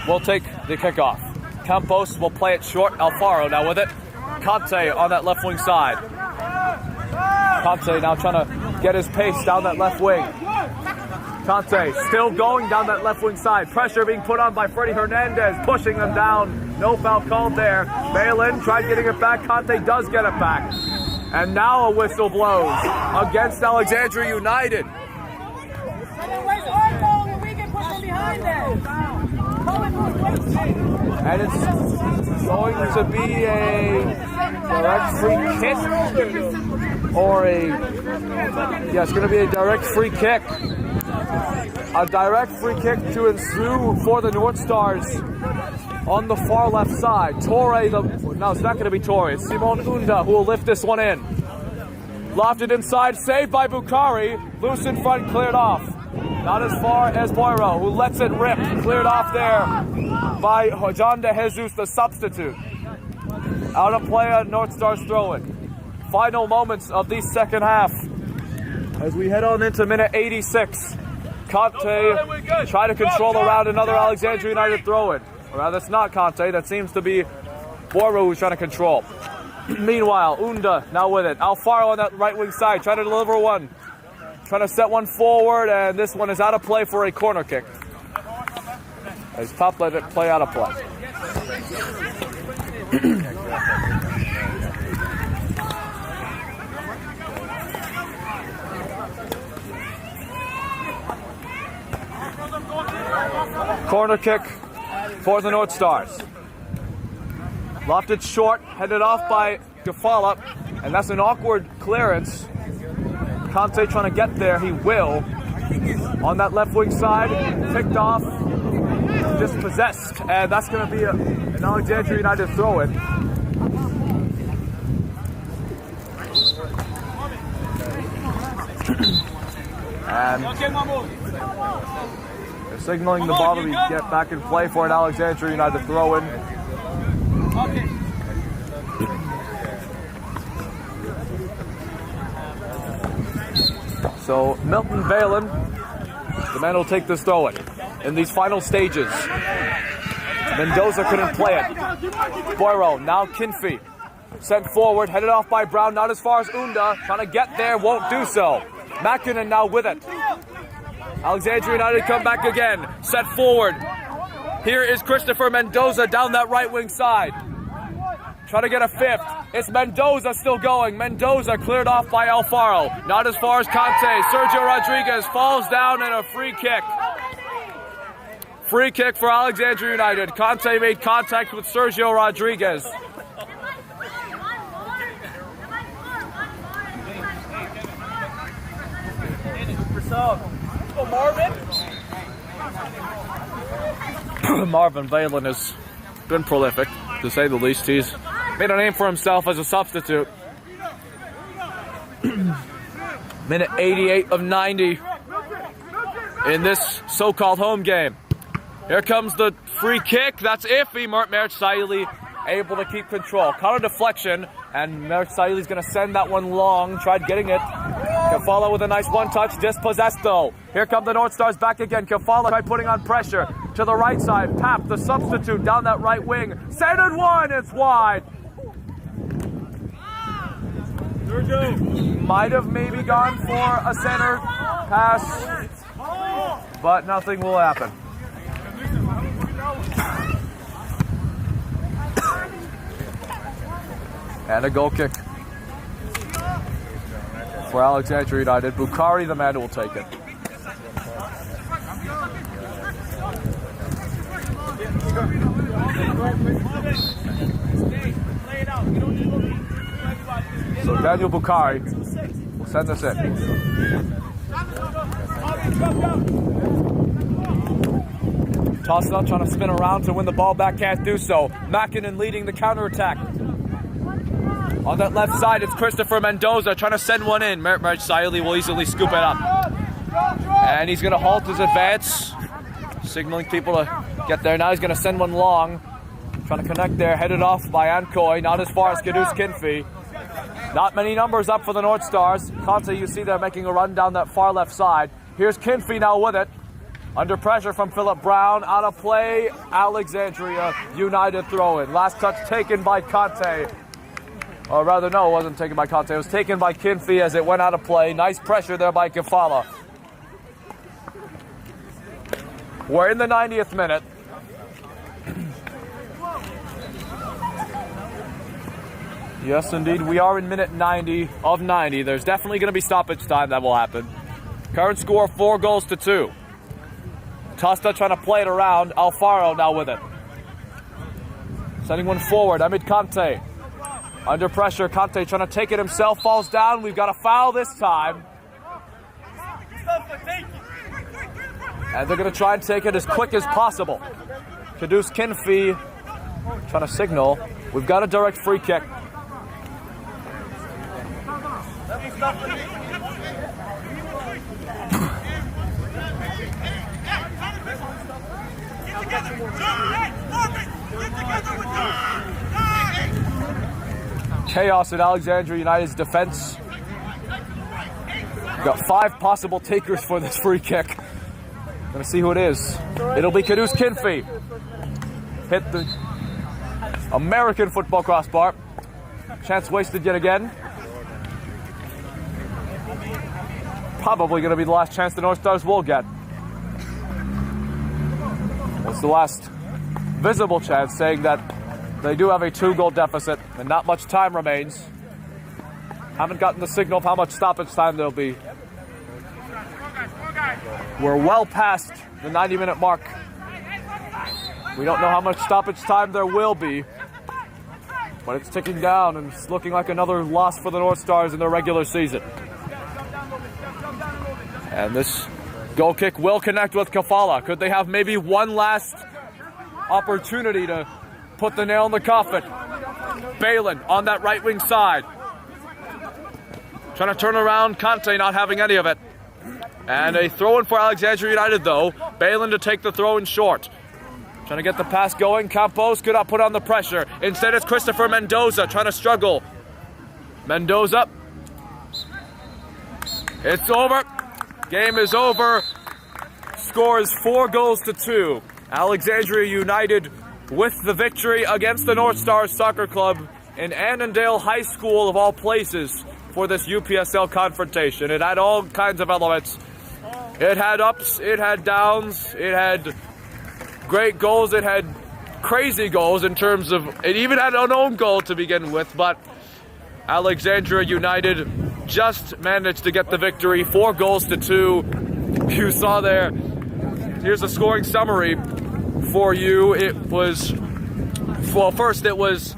will take the kickoff. Campos will play it short. Alfaro now with it. Conte on that left wing side. Conte now trying to get his pace down that left wing. Conte still going down that left wing side. Pressure being put on by Freddy Hernandez, pushing them down. No foul called there. Balin tried getting it back. Conte does get it back. And now a whistle blows against Alexandria United. And it's going to be a direct free kick or it's going to be a direct free kick. A direct free kick to ensue for the North Stars on the far left side. No, it's not going to be Torre. It's Simon Unda who will lift this one in. Lofted inside, saved by Bukhari. Loose in front, cleared off. Not as far as Boiro, who lets it rip. Cleared off there by John De Jesus, the substitute. Out of play on North Stars throw-in. Final moments of the second half. As we head on into minute 86. Conte try to control around another Alexandria United throw-in. Or rather, it's not Conte. That seems to be Boiro who's trying to control. Meanwhile, Unda now with it. Alfaro on that right wing side, trying to deliver one. Trying to set one forward, and this one is out of play for a corner kick. As Pop let it play out of play. Corner kick for the North Stars. Lofted short, headed off by Gafala, and that's an awkward clearance. Conte trying to get there, he will. On that left wing side, picked off, dispossessed, and that's going to be an Alexandria United throw-in. And they're signaling the ball to be get back in play for an Alexandria United throw-in. So Milton Balin, the man who will take this throw-in in these final stages. Mendoza couldn't play it. Boiro, now Kinfey. Sent forward, headed off by Brown, not as far as Unda. Trying to get there, won't do so. Mackinnon now with it. Alexandria United come back again. Set forward. Here is Christopher Mendoza down that right wing side. Trying to get a fifth. It's Mendoza still going. Mendoza cleared off by Alfaro. Not as far as Conte. Sergio Rodriguez falls down and a free kick. Free kick for Alexandria United. Conte made contact with Sergio Rodriguez. Marvin Balin has been prolific, to say the least. He's made a name for himself as a substitute. Minute 88 of 90 in this so-called home game. Here comes the free kick. That's iffy. Mert Saili able to keep control. Caught a deflection, and Mert Saili's going to send that one long. Tried getting it. Kafala with a nice one-touch. Dispossessed, though. Here come the North Stars back again. Kafala tried putting on pressure to the right side. Pap, the substitute, down that right wing. Centered one. It's wide. Might have maybe gone for a center pass, but nothing will happen. And a goal kick for Alexandria United. Bukhari, the man who will take it. So Daniel Bukhari will send this in. Toss it up, trying to spin around to win the ball back, can't do so. Mackinnon leading the counterattack. On that left side, it's Christopher Mendoza trying to send one in. Mert Saili will easily scoop it up. And he's going to halt his advance, signaling people to get there. Now he's going to send one long. Trying to connect there, headed off by Ancoy, not as far as Kadus Kinfey. Not many numbers up for the North Stars. Conte, you see they're making a run down that far left side. Here's Kinfey now with it. Under pressure from Philip Brown, out of play, Alexandria United throw-in. Last touch taken by Conte. Or rather, no, it wasn't taken by Conte. It was taken by Kinfey as it went out of play. Nice pressure there by Kefala. We're in the 90th minute. Yes, indeed, we are in minute 90 of 90. There's definitely going to be stoppage time that will happen. Current score, 4-2. Tosta trying to play it around. Alfaro now with it. Sending one forward. Amid Conte. Under pressure. Conte trying to take it himself. Falls down. We've got a foul this time. And they're going to try and take it as quick as possible. Kadus Kinfey trying to signal. We've got a direct free kick. Chaos in Alexandria United's defense. We've got 5 possible takers for this free kick. Gonna see who it is. It'll be Kadus Kinfey. Hit the American football crossbar. Chance wasted yet again. Probably gonna be the last chance the North Stars will get. It's the last visible chance, saying that they do have a 2-goal deficit and not much time remains. Haven't gotten the signal of how much stoppage time there'll be. We're well past the 90-minute mark. We don't know how much stoppage time there will be, but it's ticking down and it's looking like another loss for the North Stars in their regular season. And this goal kick will connect with Kefala. Could they have maybe one last opportunity to put the nail in the coffin? Balin on that right wing side. Trying to turn around, Conte not having any of it. And a throw-in for Alexandria United though. Balin to take the throw in short. Trying to get the pass going. Campos could not put on the pressure. Instead it's Christopher Mendoza trying to struggle. Mendoza. It's over. Game is over. Score is 4-2. Alexandria United with the victory against the North Stars Soccer Club in Annandale High School of all places for this UPSL confrontation. It had all kinds of elements. It had ups, it had downs, it had great goals, it had crazy goals in terms of, it even had an own goal to begin with, but Alexandria United just managed to get the victory, 4-2. You saw there, here's a scoring summary for you. It was, well, first it was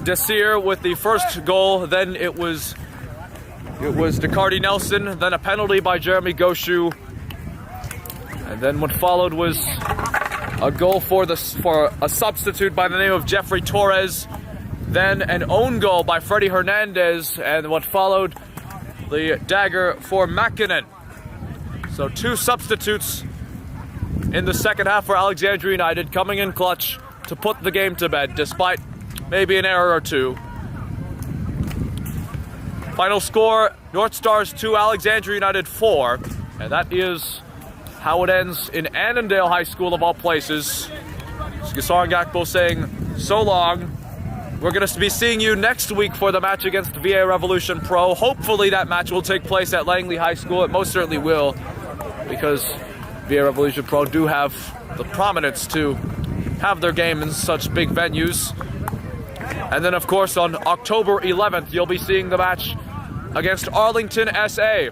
Desir with the first goal, then it was DeCardi Nelson, then a penalty by Jeremy Goshu, and then what followed was a goal for a substitute by the name of Jeffrey Torres, then an own goal by Freddie Hernandez, and what followed, the dagger for Makinen. So 2 substitutes in the second half for Alexandria United, coming in clutch to put the game to bed, despite maybe an error or 2. Final score, North Stars 2, Alexandria United 4. And that is how it ends in Annandale High School of all places. Gasar Gakpo saying so long. We're going to be seeing you next week for the match against VA Revolution Pro. Hopefully that match will take place at Langley High School. It most certainly will, because VA Revolution Pro do have the prominence to have their game in such big venues. And then, of course, on October 11th, you'll be seeing the match against Arlington SA.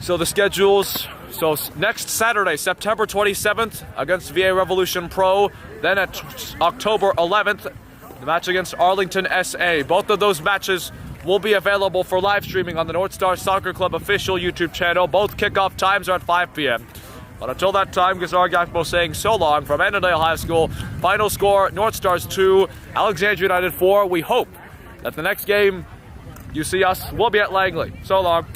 So the schedules, so next Saturday, September 27th, against VA Revolution Pro. Then at October 11th, the match against Arlington SA. Both of those matches will be available for live streaming on the North Star Soccer Club official YouTube channel. Both kickoff times are at 5 p.m. But until that time, Gasar Gakpo saying so long from Annandale High School. Final score, North Stars 2, Alexandria United 4. We hope that the next game you see us will be at Langley. So long.